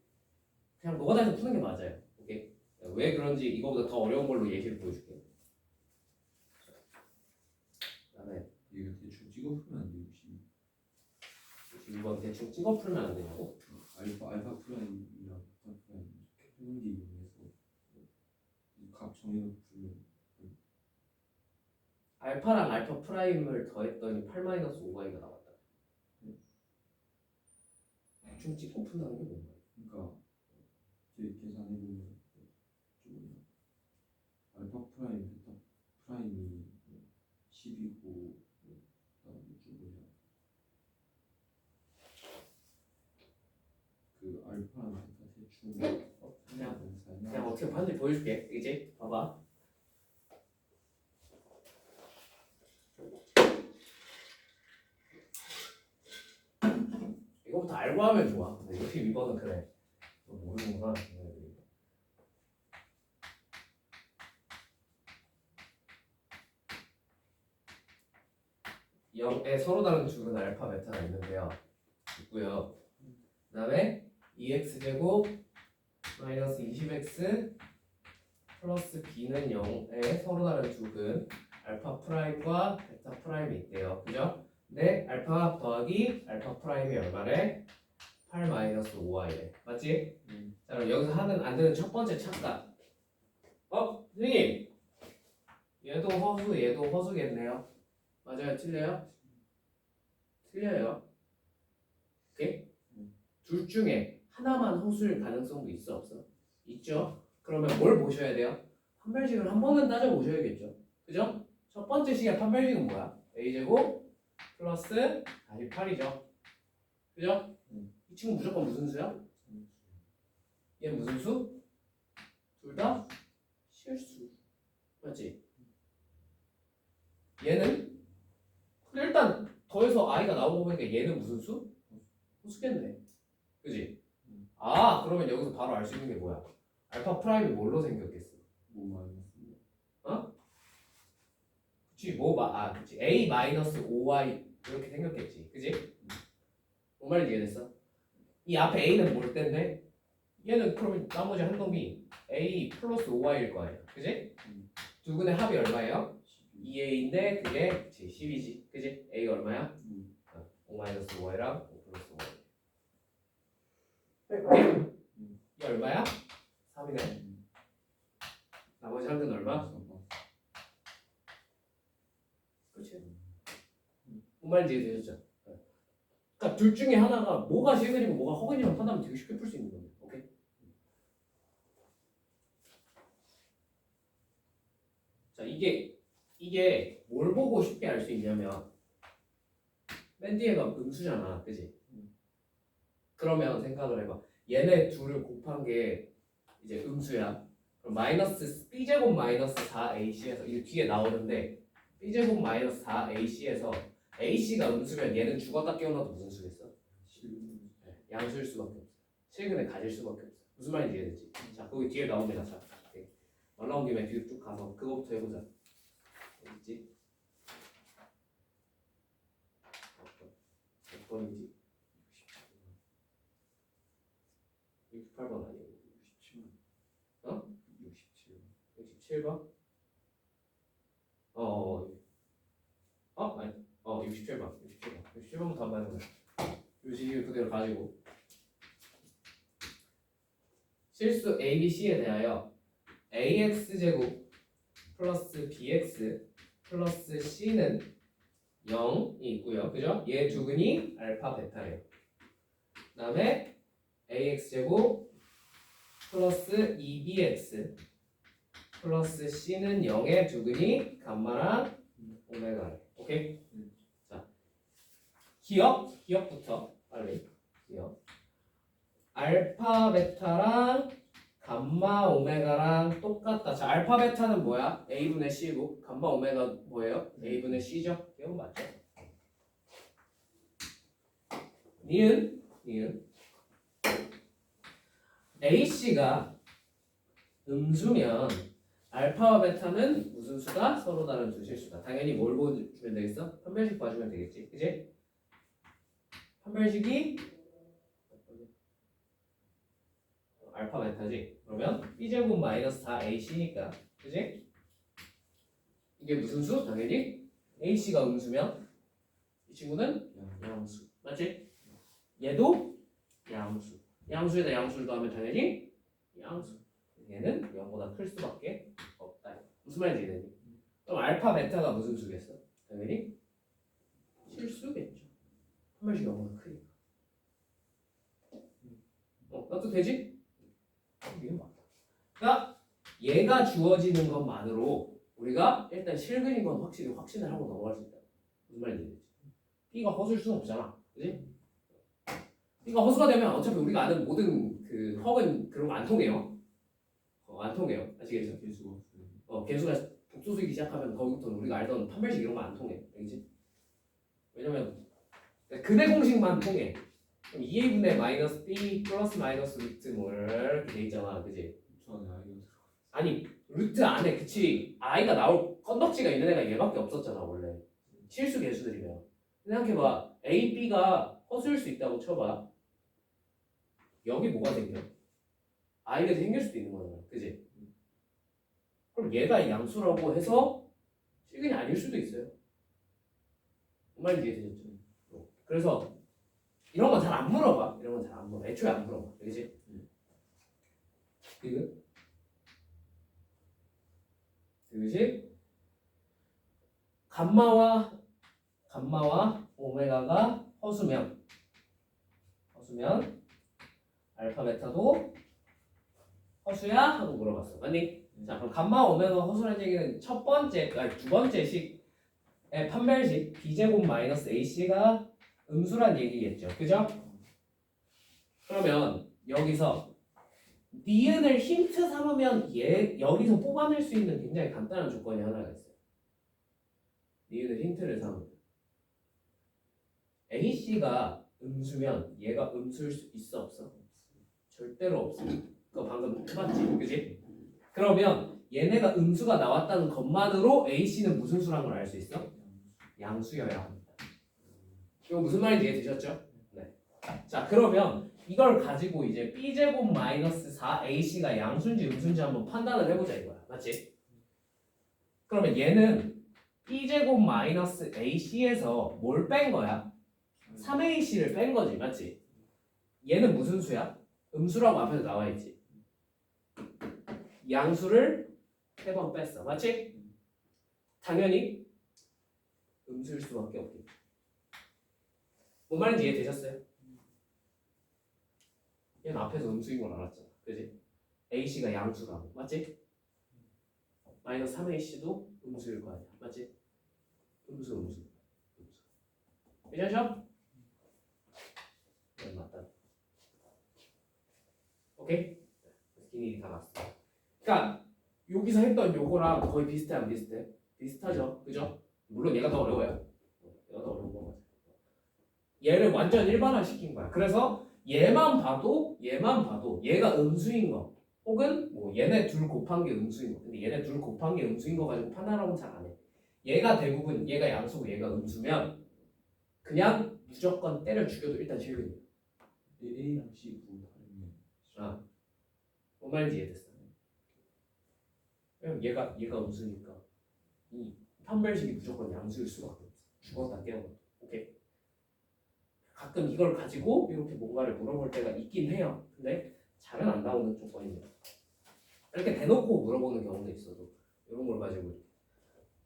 그냥 노가다에서 푸는 게 맞아요. 오케이? 왜 그런지 이거보다 더 어려운 걸로 예시를 보여줄게. 그다음에 이거 대충 찍어 풀면 안 돼. 62번 대충 찍어 풀면 안 되냐고? 알파 프라임이랑 베타 프라임 해놓은 게 이용해서 이값 정해놓고 풀면 알파랑 알파 프라임을 더했더니 8-5y가 나왔다. 대충 찍고 푼다는 게 뭔가? 그러니까 이제 계산해보면 좀 알파 프라임 베타 프라임이 10이고 그다음에 좀 뭐냐 그 알파랑 베타 대충 그냥 어떻게 봤는지 보여줄게. 이제 봐봐. 이거부터 알고 하면 좋아. 근데 62번은 그래. 너 모르는구나. 0에 서로 다른 줄은 알파 베타가 있는데요. 있고요. 그다음에 2x제곱 마이너스 20x 플러스 b는 0에 서로 다른 죽은 알파 프라임과 베타 프라임이 있대요. 그죠? 근데 알파 더하기 알파 프라임이 얼마래? 8-5y래. 맞지? 자, 그럼 여기서 하는 안 되는 첫 번째 착각. 선생님! 얘도 허수, 얘도 허수겠네요. 맞아요? 틀려요? 틀려요. 오케이? 둘 중에 하나만 허수일 가능성도 있어 없어? 있죠? 그러면 뭘 보셔야 돼요? 판별식을 한 번은 따져보셔야겠죠. 그죠? 첫 번째 식의 판별식은 뭐야? a제곱 플러스 48이죠. 그죠? 이 친구 무조건 무슨 수야? 얘 무슨 수? 둘 다 실수. 맞지? 얘는 일단 더해서 i가 나오고 보니까 얘는 무슨 수? 호수겠네. 그지? 아, 그러면 여기서 바로 알 수 있는 게 뭐야? 알파 프라임이 뭘로 생겼겠어? 뭐 마이너스 어? 그치, 그치. a-5y 이렇게 생겼겠지. 그지? 뭔 말인지 이해됐어? 이 앞에 a는 뭘 텐데? 얘는 그러면 나머지 한 놈이 a 플러스 5y일 거 아니야. 그지? 두 근의 합이 얼마예요? 2a인데 그게 그치, 10이지. 그지? a 얼마야? 5-5y랑 5 플러스 5y. 이게 얼마야? 3이네. 나머지 한 근 얼마? 그렇지. 뭔 말인지 이해되셨죠? 그러니까 둘 중에 하나가 뭐가 실근이고 뭐가 허근이면 판단하면 되게 쉽게 풀 수 있는 겁니다. 오케이? 자, 이게 뭘 보고 쉽게 알 수 있냐면 맨 뒤에가 음수잖아, 그지? 그러면 생각을 해봐. 얘네 둘을 곱한 게 이제 음수야. 그럼 마이너스 b제곱 마이너스 4ac에서 이게 뒤에 나오는데 b제곱 마이너스 4ac에서 ac가 음수면 얘는 죽었다 깨어나도 무슨 수겠어? 양수일 수밖에 없어. 실근에 가질 수밖에 없어. 무슨 말인지 이해되지? 자, 거기 뒤에 나옵니다. 자, 오케이. 말 나온 김에 뒤로 쭉 가서 그거부터 해보자. 어디 있지? 몇 번이지? 68번 아니에요? 67번 어? 67번 67번? 아니. 67번. 67번부터 한번 해보자. 요식을 그대로 가지고 실수 A, B, C에 대하여 AX제곱 플러스 BX 플러스 C는 0이 있고요. 그죠? 얘 두 근이 알파 베타예요. 그 다음에 AX제곱 플러스 2BX 플러스 C는 0의 두 근이 감마랑 오메가래. 오케이? 자, 기억부터 빨리 기억. 알파 베타랑 감마 오메가랑 똑같다. 자, 알파 베타는 뭐야? A분의 C고 감마 오메가 뭐예요? A분의 C죠? 기억 맞죠? 니은 AC가 음수면 알파와 베타는 무슨 수다? 서로 다른 두 실수다. 당연히 뭘 보여주면 되겠어? 판별식 봐주면 되겠지. 그지? 판별식이 알파 베타지. 그러면 b제곱 마이너스 4ac니까 그지? 이게 무슨 수? 당연히 ac가 음수면 이 친구는 양수 맞지? 얘도 양수. 양수에다 양수를 더하면 당연히 양수. 얘는 0보다 클 수밖에 없다. 무슨 말인지 이해되니? 그럼 알파 베타가 무슨 수겠어? 당연히 실수겠죠. 한 번씩 0보다 크니까. 나도 되지? 이게 맞다. 그러니까 얘가 주어지는 것만으로 우리가 일단 실근인 건 확신을 하고 넘어갈 수 있다. 무슨 말인지 이해되지? B가 허수일 수는 없잖아. 그지? B가 허수가 되면 어차피 우리가 아는 모든 그 허근 그런 거 안 통해요. 안 통해요. 아시겠죠? 개수가 없어요. 개수가 복소수이기 시작하면 거기부터는 우리가 알던 판별식 이런 거 안 통해. 알겠지? 왜냐면 근의 공식만 통해. 그럼 2a분의 마이너스 b 플러스 마이너스 루트 뭐 이렇게 돼 있잖아. 그지? 저 안에 아이가 들어. 아니 루트 안에 그치 i가 나올 건덕지가 있는 애가 얘밖에 없었잖아 원래. 실수 개수들이면. 생각해봐. a, b가 허수일 수 있다고 쳐봐. 여기 뭐가 생겨? i가 생길 수도 있는 거잖아. 그지? 그럼 얘가 양수라고 해서 실근이 아닐 수도 있어요. 그 말인지 이해되셨죠? 그래서 이런 건 잘 안 물어봐. 이런 건 잘 안 물어봐. 애초에 안 물어봐. 그지? 그지? 그지? 감마와 오메가가 허수면 알파 베타도 허수야? 하고 물어봤어. 맞니? 자 그럼 감마 오메가 허수라는 얘기는 두 번째 식의 판별식 b제곱 마이너스 ac가 음수란 얘기겠죠. 그죠? 그러면 여기서 니은을 힌트 삼으면 여기서 뽑아낼 수 있는 굉장히 간단한 조건이 하나가 있어요. 니은을 힌트를 삼으면 ac가 음수면 얘가 음수일 수 있어 없어? 절대로 없어. 그거 방금 해봤지, 그지? 그러면 얘네가 음수가 나왔다는 것만으로 ac는 무슨 수란 걸 알 수 있어? 양수여야 합니다. 이거 무슨 말인지 이해되셨죠? 네. 자 그러면 이걸 가지고 이제 b제곱 마이너스 4ac가 양수인지 음수인지 한번 판단을 해보자 이거야. 맞지? 그러면 얘는 b제곱 마이너스 ac에서 뭘 뺀 거야? 3ac를 뺀 거지. 맞지? 얘는 무슨 수야? 음수라고 앞에서 나와 있지. 양수를 3번 뺐어. 맞지? 당연히 음수일 수밖에 없겠지. 뭔 말인지 이해되셨어요? 얘는 앞에서 음수인 걸 알았잖아. 그지? ac가 양수라고. 맞지? 마이너스 3ac도 음수일 거 아니야. 맞지? 음수. 괜찮죠? 네, 맞다. 오케이? 기능이 다 났어. 그러니까 여기서 했던 요거랑 거의 비슷해 안 비슷해? 비슷하죠. 그죠? 물론 얘가 더 어려워요. 얘가 더 어려운 거 맞아. 얘를 완전 일반화 시킨 거야. 그래서 얘만 봐도 얘가 음수인 거 혹은 뭐 얘네 둘 곱한 게 음수인 거. 근데 얘네 둘 곱한 게 음수인 거 가지고 판단하고는 잘 안 해. 얘가 대부분 얘가 양수고 얘가 음수면 그냥 무조건 때려 죽여도 일단 실근이야. A랑 C 구 다르면 아, 뭔 말인지 이해됐어? 왜냐면 얘가 음수니까 이 판별식이 무조건 양수일 수밖에 없어. 죽었다 깨어났다. 오케이. 가끔 이걸 가지고 이렇게 뭔가를 물어볼 때가 있긴 해요. 근데 잘은 안 나오는 조건입니다. 이렇게 대놓고 물어보는 경우도 있어도 이런 걸 가지고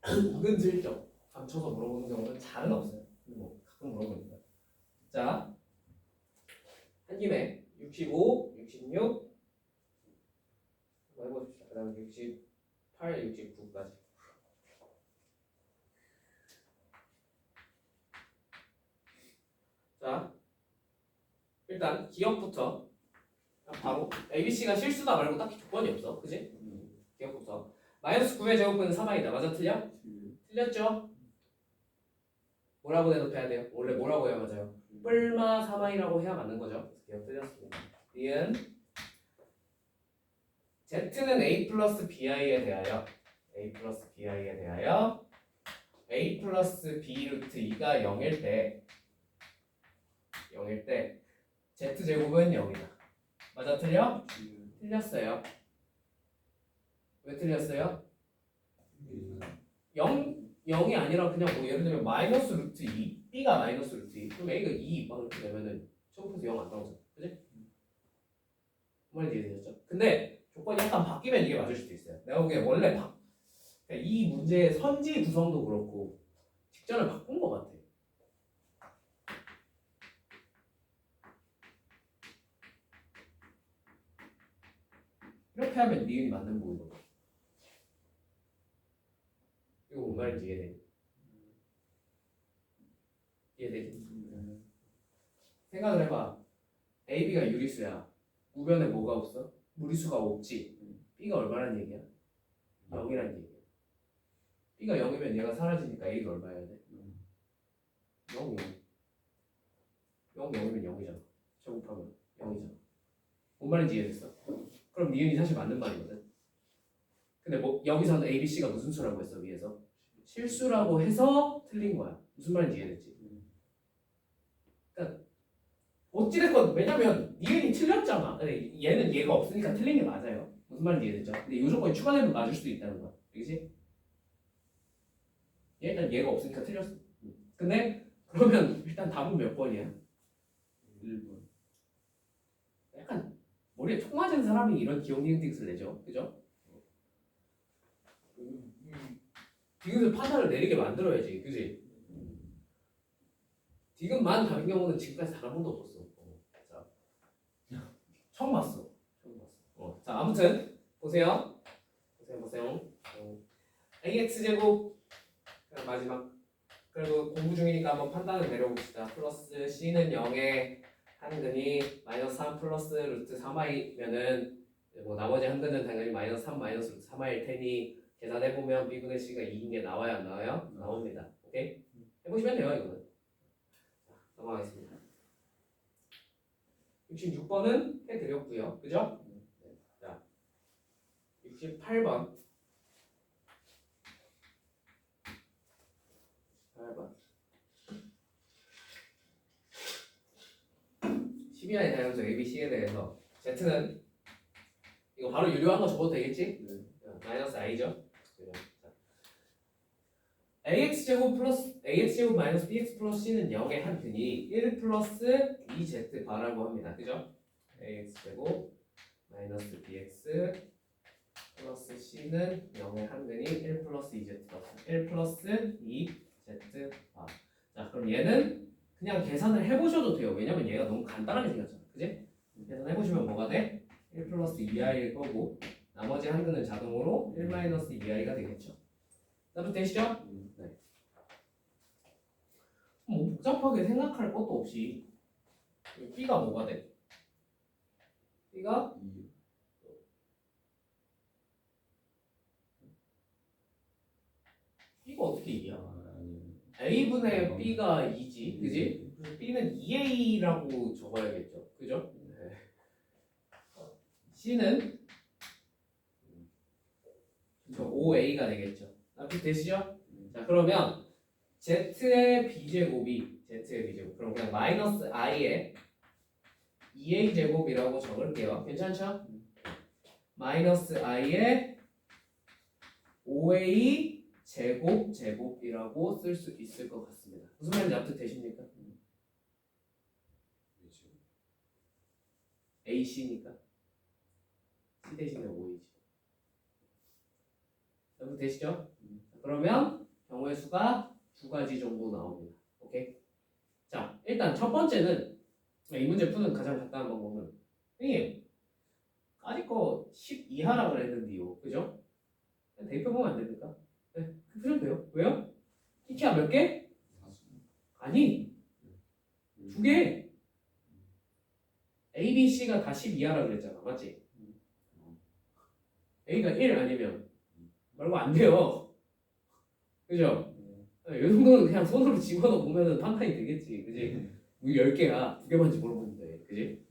은근슬쩍 감춰서 물어보는 경우는 잘은 없어요. 뭐 가끔 물어보니까. 자, 한 김에 65, 66 해보십시다. 그 다음에 68, 69까지. 자, 일단 기억부터 바로 ABC가 실수다 말고 딱히 조건이 없어. 그지? 기억부터 마이너스 9의 제곱분은 3i다. 맞아? 틀려? 틀렸죠? 뭐라고 대답해야 돼요? 원래 뭐라고 해야 맞아요? 뿔마 3i라고 해야 맞는 거죠. 기억 틀렸습니다. 니은 Z는 A 플러스 BI에 대하여 A 플러스 B 루트 2가 0일 때 Z제곱은 0이다. 맞아? 틀려? 틀렸어요. 왜 틀렸어요? 음. 0이 아니라 그냥 뭐 예를 들면 마이너스 루트 2 B가 마이너스 루트 2 그럼 A가 2 막 이렇게 되면은 처음부터 0 안 나오잖아. 그지? 말인지 이해되셨죠? 근데 조건이 약간 바뀌면 이게 맞을 수도 있어요. 내가 보기에 원래 그러니까 이 문제의 선지 구성도 그렇고 직전을 바꾼 것 같아. 이렇게 하면 니은이 맞는 부분이거든. 이거 뭔 말인지 이해되지? 이해되지? 생각을 해봐. A, B가 유리수야. 우변에 뭐가 없어? 무리수가 없지. B가 얼마란 얘기야? 0이란 얘기야. B가 0이면 얘가 사라지니까 A가 얼마여야 돼? 0, 0. 0, 0이면 0이잖아. 제곱하면 0이잖아. 뭔 말인지 이해됐어? 그럼 니은이 사실 맞는 말이거든. 근데 뭐 여기서는 A, B, C가 무슨 수라고 했어 위에서? 실수라고 해서 틀린 거야. 무슨 말인지 이해됐지? 그러니까 어찌됐건 왜냐면 니은이 틀렸잖아. 근데 얘는 얘가 없으니까 틀린 게 맞아요. 무슨 말인지 이해됐죠? 근데 이 조건이 추가되면 맞을 수도 있다는 거야. 알겠지? 일단 얘가 없으니까 틀렸어. 근데 그러면 일단 답은 몇 번이야? 1번. 약간 머리에 총 맞은 사람이 이런 기억 니은틱스를 내죠. 그죠? 디귿을 판단을 내리게 만들어야지. 그지? 디귿만 다른 경우는 지금까지 단 한 번도 없었어. 자, 처음 봤어. 처음 봤어. 자, 아무튼 보세요. 보세요. AX제곱 마지막. 그리고 공부 중이니까 한번 판단을 내려봅시다. 플러스 C는 0에 한근이 마이너스 3 플러스 루트 3i면은 뭐 나머지 한근은 당연히 마이너스 3 마이너스 루트 3i일 테니 계산해보면 B분의 C가 2인 게 나와요 안 나와요? 나옵니다. 오케이? 해보시면 돼요 이거는. 자, 넘어가겠습니다. 66번은 해드렸고요. 그죠? 네. 자, 68번 8번 12하의 다양성 ABC에 대해서 Z는 이거 바로 유료한 거 적어도 되겠지? 네. 마이너스 i죠? 그죠? 자, ax제곱 플러스 ax제곱 마이너스 bx 플러스 c는 0의 한 근이 1 플러스 2z 바라고 합니다. 그죠? ax제곱 마이너스 bx 플러스 c는 0의 한 근이 1 플러스 2z 1 플러스 2z 바. 자, 그럼 얘는 그냥 계산을 해보셔도 돼요. 왜냐면 얘가 너무 간단하게 생겼잖아. 그지? 계산해보시면 뭐가 돼? 1 플러스 2i일 거고 나머지 한 근은 자동으로 1 마이너스 2i가 되겠죠. 나도 되시죠? 네. 뭐 복잡하게 생각할 것도 없이 B가 뭐가 돼? B가 2. B가 어떻게 2야? 아니. A분의 B가 2지, 그지? 그래서 B는 2A라고 적어야겠죠, 그죠? 네. C는 5A가 되겠죠. 앞에 되시죠? 자, 그러면 Z의 B제곱이 Z의 B제곱 그럼 그냥 마이너스 I의 2A 제곱이라고 적을게요. 괜찮죠? 마이너스 I의 5A 제곱이라고 쓸 수 있을 것 같습니다. 무슨 말인지 앞에 되십니까? AC니까 C 대신에 5A지. 여러분 되시죠? 그러면 경우의 수가 두 가지 정도 나옵니다. 오케이? 자, 일단 첫 번째는 이 문제 푸는 가장 간단한 방법은 선생님 까짓 거 10 이하라고 했는데요. 그죠? 그냥 대입해 보면 안 됩니까? 네, 그러면 돼요. 왜요? 키키야 몇 개? 아니, 두 개. A, B, C가 다 10 이하라 그랬잖아. 맞지? A가 1 아니면 말고 안 돼요. 그죠? 이 정도는 그냥 손으로 집어넣어 보면은 판단이 되겠지. 그지? 10개야. 2개만 집어넣으면 돼. 그지?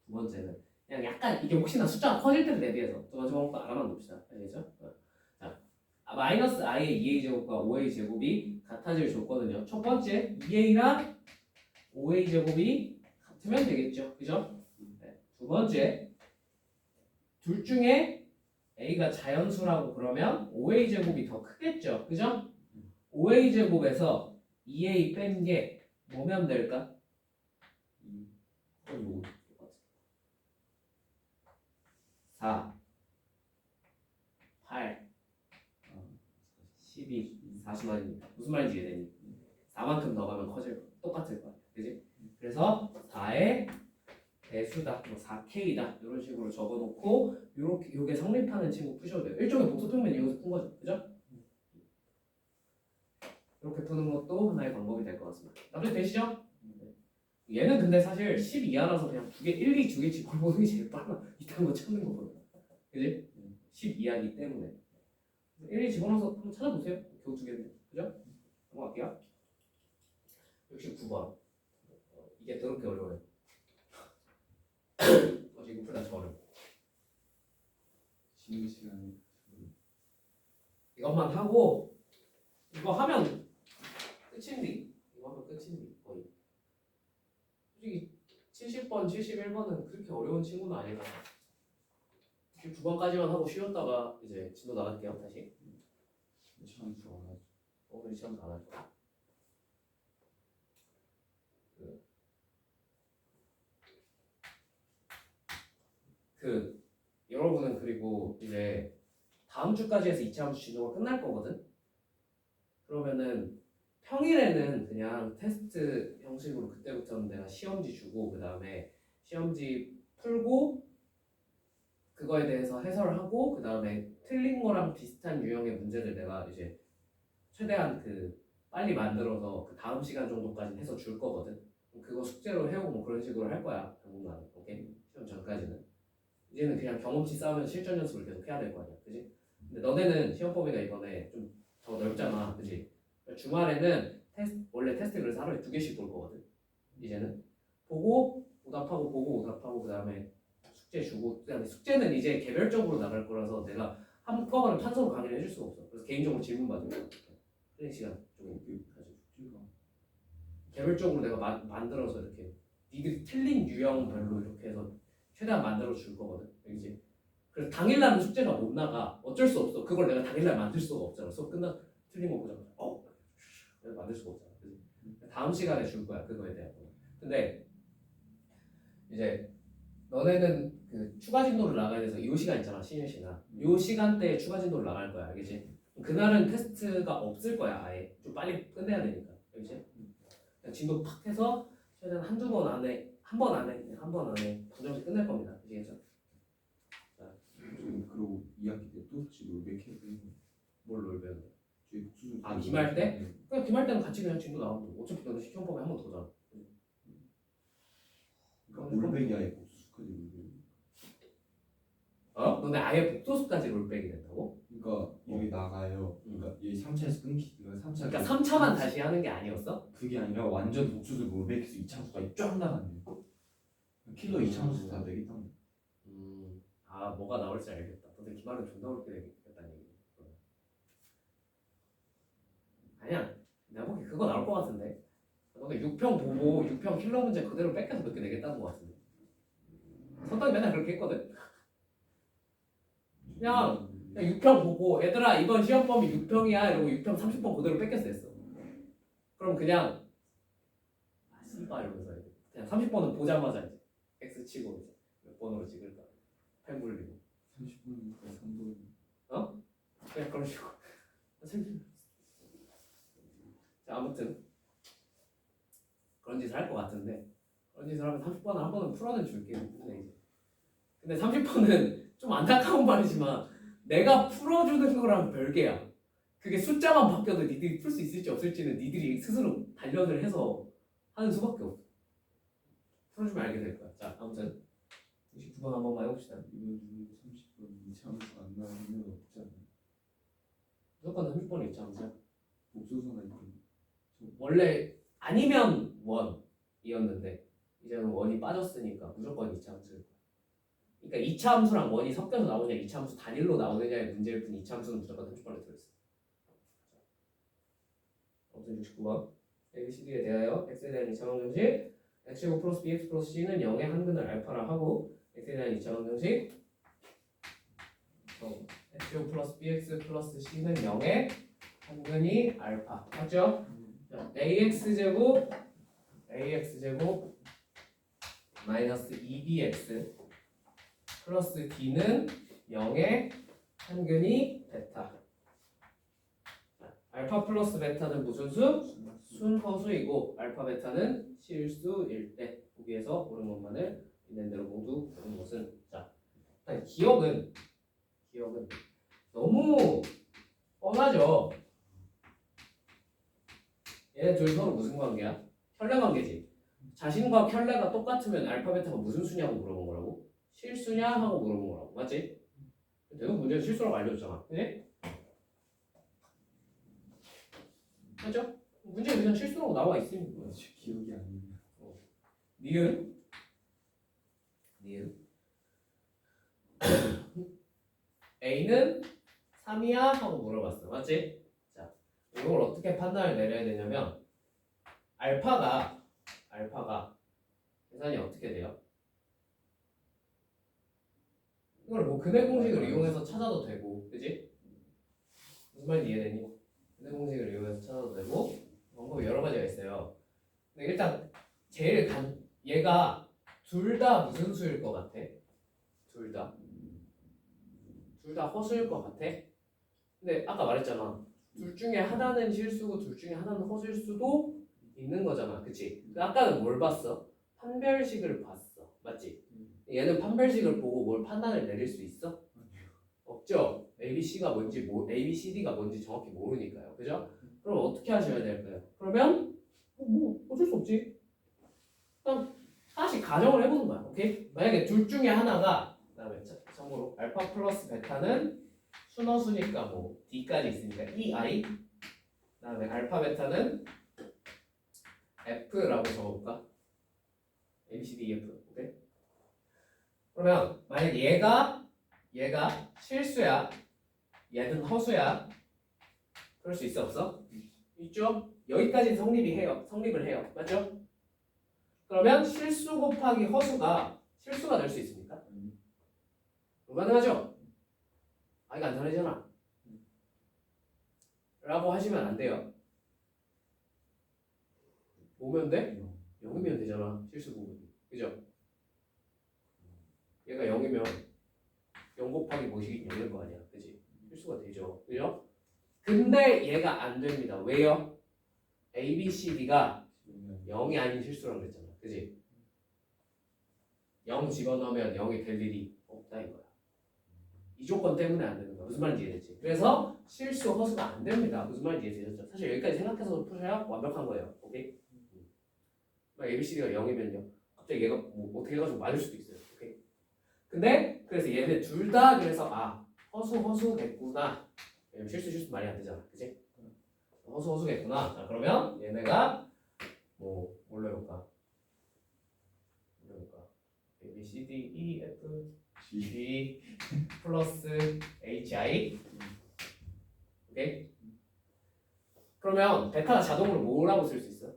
두 번째는 그냥 약간 이게 혹시나 숫자가 커질 때를 대비해서 두 번째 방법도 알아만 봅시다. 알겠죠? 자, 마이너스 i의 2a 제곱과 5a 제곱이 같아질 조건은요. 첫 번째 2a랑 5a 제곱이 붙으면 되겠죠. 그죠? 네. 두 번째, 둘 중에 A가 자연수라고 그러면 5A 제곱이 더 크겠죠. 그죠? 5A 제곱에서 2A 뺀 게 뭐면 될까? 5 4, 8, 아, 12, 40만입니다. 무슨 말인지 이해되니? 4만큼 더 가면 커질 거 똑같을 거야. 그지? 그래서 4의 배수다, 뭐 4K다 이런 식으로 적어놓고 요게 성립하는 친구 푸셔도 돼요. 일종의 복소평면 이용해서 푼 거죠. 그죠? 이렇게 푸는 것도 하나의 방법이 될 것 같습니다. 납득 되시죠? 얘는 근데 사실 10 이하라서 그냥 1, 2 두 개 집어보는 게 제일 빨라. 이딴 거 찾는 거보다. 그지? 10 이하기 때문에 1, 2 집어넣어서 한번 찾아보세요. 겨우 두 개인데. 그죠? 넘어갈게요. 69번. 이게 더럽게 어려워요. 어제 이거 풀다 저 어려워. 쉬는 시간에 이것만 하고 이거 하면 끝인데 이거 하면 끝인데 거의 솔직히 70번, 71번은 그렇게 어려운 친구는 아니라 9번까지만 하고 쉬었다가 이제 진도 나갈게요 다시. 시간수 안 하죠. 오늘 시험도 안 하죠. 여러분은 그리고 이제 다음 주까지 해서 2차 함수 진도가 끝날 거거든. 그러면은 평일에는 그냥 테스트 형식으로 그때부터는 내가 시험지 주고 그 다음에 시험지 풀고 그거에 대해서 해설하고 그 다음에 틀린 거랑 비슷한 유형의 문제들 내가 이제 최대한 빨리 만들어서 그 다음 시간 정도까지 해서 줄 거거든. 그거 숙제로 해오고 뭐 그런 식으로 할 거야 당분간. 오케이? 시험 전까지는. 이제는 그냥 경험치 쌓으면 실전 연습을 계속 해야 될 거 아니야, 그지? 근데 너네는 시험 범위가 이번에 좀 더 넓잖아, 그지? 주말에는 원래 테스트 그래서 하루에 2개씩 볼 거거든. 이제는 보고 오답하고 보고 오답하고 그 다음에 숙제 주고 그 다음에 숙제는 이제 개별적으로 나갈 거라서 내가 한꺼번에 판서로 강의를 해줄 수가 없어. 그래서 개인적으로 질문 받을 거야. 트레이닝 시간 조금 가지고 숙제가 개별적으로 내가 만들어서 이렇게 니들이 틀린 유형별로 이렇게 해서 최대한 만들어 줄 거거든. 이제 그래서 당일날은 숙제가 못 나가. 어쩔 수 없어. 그걸 내가 당일날 만들 수가 없잖아. 수업 끝나 틀린 거 보자마자 그래서 만들 수가 없잖아. 그치? 다음 시간에 줄 거야 그거에 대한 거. 근데 이제 너네는 그 추가 진도를 나가야 돼서 이 시간 있잖아 신유 시간. 이 시간대에 추가 진도를 나갈 거야, 알겠지? 그날은 테스트가 없을 거야 아예. 좀 빨리 끝내야 되니까, 알겠지? 그냥 진도 팍 해서 최대한 한두 번 안에 한 번 안에 분점씩 끝낼 겁니다. 아시겠죠? 그리고 2학기 때 또 다시 롤백 해야 되는 거. 뭘 롤배우는 거야? 저희 복수 아, 기말 때? 그냥 기말 때는 같이 그냥 진도 나가면 돼. 어차피 너는 시험 범위 한 번 더잖아. 그러니까 롤백이 아예 복수까지 롤백. 어? 너네 아예 복도수까지 롤백이 된다고? 그러니까 여기 나가요. 그러니까 여기 3차에서 끊기. 그러니까 3차. 그러니까 3차만 다시 하는 게 아니었어? 그게 아니라 완전 복수를 롤백해서 2차수까지 쫙 나갔네. 킬러 2차수 다 내겠다는 거. 아, 뭐가 나올지 알겠다. 너네 기말은 존나 어렵게 되겠다는 얘기. 아니야, 내가 보기 그거 나올 것 같은데. 너네 6평 보고 6평 킬러 문제 그대로 뺏겨서 몇 개 내겠다는 것 같은데. 선당이 맨날 그렇게 했거든. 그냥 6평 보고 얘들아 이번 시험 범위 6평이야 이러고 6평 30번 그대로 뺏겨서 냈어. 그럼 그냥 씨발 이러면서 그냥 30번은 보자마자 이제 X 치고 이제 몇 번으로 찍을까 8 굴리고 30분이니까 3분. 어? 그냥 그런 식으로. 자, 아무튼 그런 짓을 할 것 같은데 그런 짓을 하면 30번을 한 번은 풀어는 줄게. 근데 30번은 좀 안타까운 말이지만 내가 풀어주는 거랑 별개야. 그게 숫자만 바뀌어도 니들이 풀 수 있을지 없을지는 니들이 스스로 단련을 해서 하는 수밖에 없어. 풀어주면 알게 될 거야. 자, 아무튼 29번 한 번만 해봅시다. 이번 중에 30분 2차수 안 나오면 없지 않나? 무조건 30번이 있지 않냐? 복수서가 있고. 원래 아니면 1이었는데 이제는 1이 빠졌으니까 무조건 2차 함수일 거야. 그러니까 2차 함수랑 1이 섞여서 나오냐 2차 함수 단일로 나오느냐의 문제일 뿐 2차 함수는 무조건 30번에 들어있어. 아무튼 69번 ABCD에 대하여 X에 대한 2차 방정식 x제곱 플러스 bx 플러스 c는 0의 한근을 알파라 하고 x에 대한 2차 방정식 x제곱 플러스 bx 플러스 c는 0의 한근이 알파 맞죠? 자, ax제곱 마이너스 2bx 플러스 d는 0의 한근이 베타. 자, 알파 플러스 베타는 무슨 수? 순허수이고 알파 베타는 실수일 때 거기에서 옳은 것만을 있는 대로 모두 옳은 것은 자 아니, 기억은 너무 뻔하죠. 얘네 둘 서로 무슨 관계야? 혈내 관계지. 자신과 혈내가 똑같으면 알파 베타가 무슨 수냐고 물어본 거라고? 실수냐 하고 물어본 거라고 맞지? 대부분 문제는 실수라고 알려줬잖아. 그지? 맞죠? 문제에 그냥 실수라고 나와 있으니까. 제 기억이 안 나요. 니은 A는 3이야 하고 물어봤어. 맞지? 자, 이걸 어떻게 판단을 내려야 되냐면 알파가 계산이 어떻게 돼요? 이걸 뭐 근해 공식을 이용해서 찾아도 되고, 그지? 무슨 말인지 이해되니? 근해 공식을 이용해서 찾아도 되고 방법이 여러 가지가 있어요. 근데 일단 얘가 둘 다 무슨 수일 것 같아? 둘 다 허수일 것 같아? 근데 아까 말했잖아. 둘 중에 하나는 실수고 둘 중에 하나는 허수일 수도 있는 거잖아. 그치? 근데 아까는 뭘 봤어? 판별식을 봤어. 맞지? 얘는 판별식을 보고 뭘 판단을 내릴 수 있어? 없죠? ABC가 뭔지 ABCD가 뭔지 정확히 모르니까요. 그죠? 그럼 어떻게 하셔야 될까요? 그러면 뭐 어쩔 수 없지. 그냥 하나씩 가정을 해보는 거야. 오케이? 만약에 둘 중에 하나가 그다음에 참고로 알파 플러스 베타는 순허수니까 뭐 D까지 있으니까 EI 그다음에 알파 베타는 F라고 적어볼까? A, B, C, D, E, F. 오케이? 그러면 만약 얘가 실수야 얘는 허수야 그럴 수 있어 없어? 있죠? 여기까지 성립을 해요. 맞죠? 그러면 실수 곱하기 허수가 실수가 될 수 있습니까? 불가능하죠? 아 이거 안 다르잖아 라고 하시면 안 돼요. 뭐면 돼? 0이면 되잖아. 실수 부분이. 그죠? 얘가 0이면 0 곱하기 뭐식이 0일 거 아니야. 그지? 실수가 되죠. 그죠? 근데 얘가 안 됩니다. 왜요? A, B, C, D가 0이 아닌 실수라고 그랬잖아. 그지? 0 집어넣으면 0이 될 일이 없다 이거야. 이 조건 때문에 안 되는 거야. 무슨 말인지 이해됐지? 그래서 실수, 허수가 안 됩니다. 무슨 말인지 이해되셨죠? 사실 여기까지 생각해서 푸셔야 완벽한 거예요. 오케이? 막 ABCD가 0이면요. 갑자기 얘가 뭐 어떻게 해가지고 맞을 수도 있어요. 오케이? 근데 그래서 얘네 둘 다 그래서 허수 됐구나. 왜냐면 실수 말이 안 되잖아. 그지? 허수겠구나. 자, 그러면 얘네가 뭘로 해볼까? A, B, C, D, E, F, G 플러스 HI. 오케이? 그러면 베타가 자동으로 뭐라고 쓸 수 있어?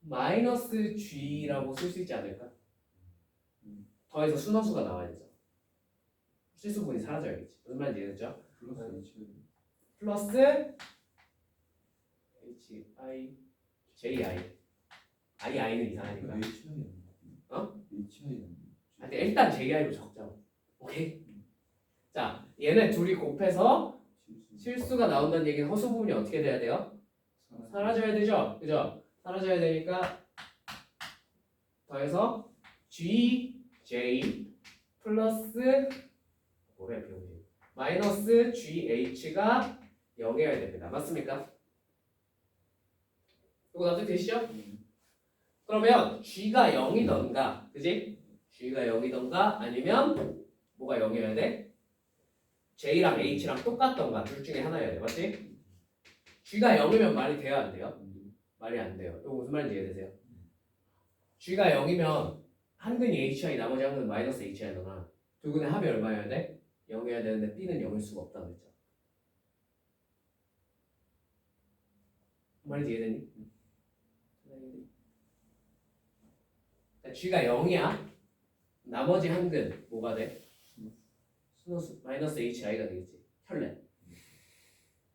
마이너스 G라고 쓸 수 있지 않을까? 더해서 순허수가 나와야 되죠. 실수분이 사라져야겠지. 무슨 말인지 이해됐죠? 플러스 HI, JI. II는 이상하니까. 근데 일단 JI로 적자. 오케이? 자, 얘네 둘이 곱해서 실수가 나온다는 얘기는 허수 부분이 어떻게 돼야 돼요? 사라져야 되죠? 그죠? 사라져야 되니까 더해서 GJ 플러스 뭐래 병신 마이너스 GH가 0이어야 됩니다. 맞습니까? 이거 납득 되시죠? 그러면 G가 0이던가 그지? G가 0이던가 아니면 뭐가 0이어야 돼? J랑 H랑 똑같던가 둘 중에 하나여야 돼. 맞지? G가 0이면 말이 돼요 안 돼요? 말이 안 돼요. 이거 무슨 말인지 이해되세요? G가 0이면 한근이 HI 나머지 한근은 마이너스 HI잖아. 두 근의 합이 얼마여야 돼? 0이어야 되는데 B는 0일 수가 없다고 했죠. 말인지 이해되니? G가 0이야. 나머지 한 근 뭐가 돼? 수노수 마이너스 HI가 되겠지. 혈내.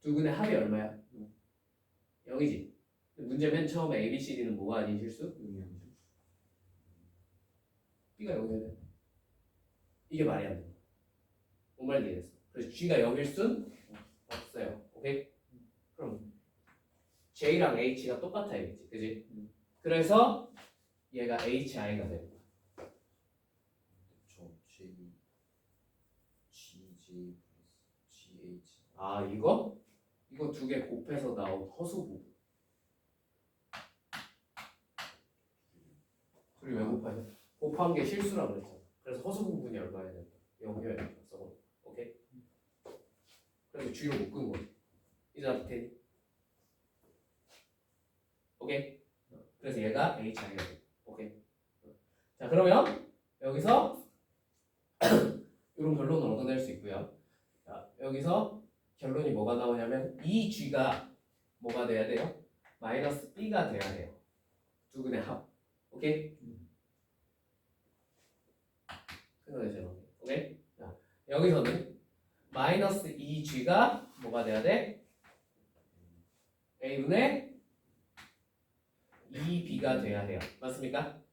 두 근의 합이 얼마야? 0이지. 문제 맨 처음에 A, B, C, D는 뭐가 아닌 실수? B가 0이어야 돼. 이게 말이 안 돼. 뭔 말인지 이해했어. 그래서 G가 0일 순 없어요. 오케이? 그럼 J랑 H가 똑같아야겠지. 그지? 그래서 얘가 HI가 되는 거야. 저 GJ 플러스 GH. 아 이거 두 개 곱해서 나온 허수 부분. 둘이 왜 곱하냐? 곱한 게 실수라 그랬잖아. 그래서 허수 부분이 얼마야 된다? 0이어야 된다. 써봐. 오케이? 그래서 G로 묶은 거지. 이제 나도 되니? 오케이? 그래서 얘가 HI가 돼. 오케이? 자 그러면 여기서 이런 결론을 얻어낼 수 있고요. 자 여기서 결론이 뭐가 나오냐면 이 G가 뭐가 돼야 돼요? 마이너스 B가 돼야 돼요. 두 근의 합. 오케이? 생각되죠? 오케이? 자, 여기서는 마이너스 2G가 뭐가 돼야 돼? A분의 2B가 돼야 돼요. 맞습니까?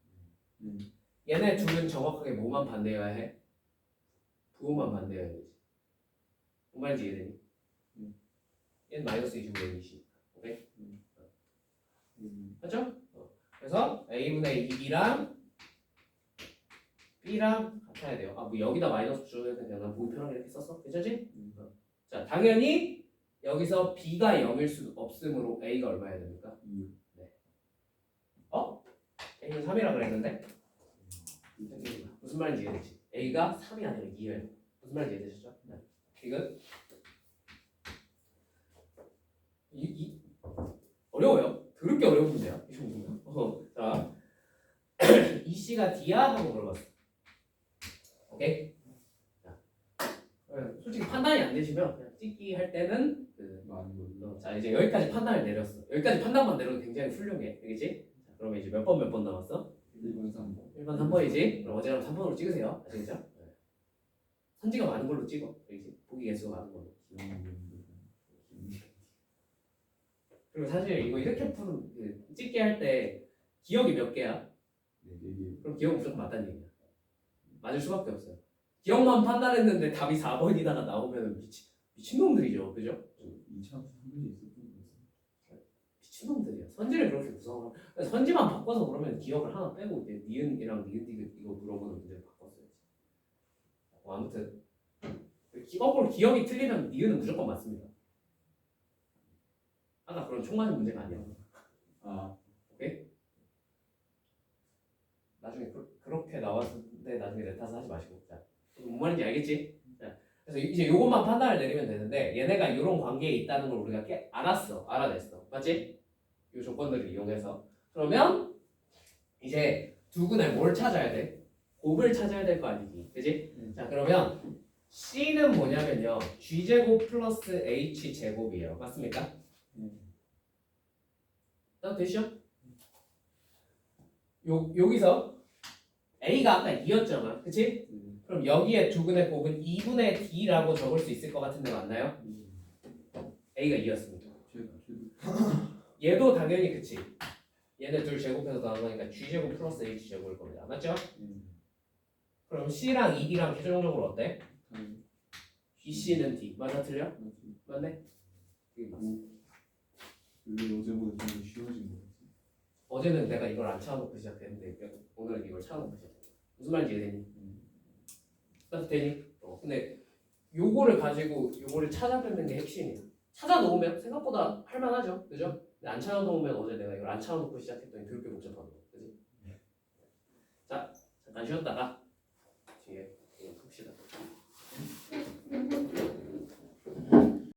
얘네 둘은 정확하게 뭐만 반대해야 해? 부호만 반대해야 되지. 뭔 말인지 이해되니? 얘는 마이너스 2G분의 2시. 오케이? 맞죠? 그래서 A분의 2B랑 B랑 같아야 돼요. 아, 뭐 여기다 마이너스 줘야 되냐? 난 보기 편하게 이렇게 썼어? 괜찮지? 자, 당연히 여기서 B가 0일 수 없으므로 A가 얼마여야 됩니까? 2. 네. A는 3이라 그랬는데 무슨 말인지 이해되지? A가 3이 아니라 2예요. 무슨 말인지 이해되셨죠? 네. 이건 이 어려워요. 더럽게 어려운 문제야. 이 정도면. 자, 이 C가 D야? 하고 물어봤어. 오케이? 자, 솔직히 판단이 안 되시면 그냥 찍기 할 때는 자 이제 여기까지 판단을 내렸어. 여기까지 판단만 내려도 굉장히 훌륭해. 알겠지? 자, 그러면 이제 몇 번 남았어? 1번 3번. 1번 3번이지? 그럼 어제랑 3번으로 찍으세요. 아시겠죠? 네. 선지가 많은 걸로 찍어. 알겠지? 보기 개수가 많은 걸로. 그리고 사실 이거 이렇게 찍게 할 때 기억이 몇 개야? 4개. 그럼 기억 무조건 맞다는 얘기야. 맞을 수밖에 없어요. 기억만 판단했는데 답이 4번이다가 나오면 미친놈들이죠. 그죠? 2003년에 있었던 거였어. 미친놈들이야. 선지를 그렇게 구성을 선지만 바꿔서 그러면 기억을 하나 빼고 이제 니은이랑 니은디귿 이거 물어보는 문제를 바꿨어야지. 아무튼 거꾸로 기억이 틀리면 니은은 무조건 맞습니다. 아까 그런 총 맞은 문제가 아니야. 아, 오케이? 나중에 그렇게 나왔는데 나중에 내 탓을 하지 마시고. 자, 뭔 말인지 알겠지? 자, 그래서 이제 요것만 판단을 내리면 되는데 얘네가 이런 관계에 있다는 걸 우리가 알아냈어. 맞지? 이 조건들을 이용해서. 그러면 이제 두 근에 뭘 찾아야 돼? 곱을 찾아야 될 거 아니지? 그지? 자, 그러면 C는 뭐냐면요. G제곱 플러스 H제곱이에요. 맞습니까? 딱 되시죠? 여기서 A가 아까 2였잖아. 그치? 그럼 여기에 두 근의 곱은 2분의 D라고 적을 수 있을 것 같은데 맞나요? A가 2였습니다. 얘도 당연히 그치. 얘네 둘 제곱해서 나온 거니까 G제곱 플러스 H제곱일 겁니다. 맞죠? 그럼 C랑 2D랑 최종적으로 어때? BC는 D. 맞아 틀려? 맞네? 그게 맞어. 원래 어제보다 좀 쉬워진 거 같아. 어제는 내가 이걸 안 채워놓고 시작했는데 오늘은 이걸 채워놓고 시작해. 무슨 말인지 이해되니? 되니? 근데 요거를 가지고 요거를 찾아뵙는 게 핵심이야. 찾아놓으면 생각보다 할만하죠. 그죠? 근데 안 찾아놓으면 어제 내가 이걸 안 찾아놓고 시작했더니 그렇게 복잡한 거. 그지? 자, 잠깐 쉬었다가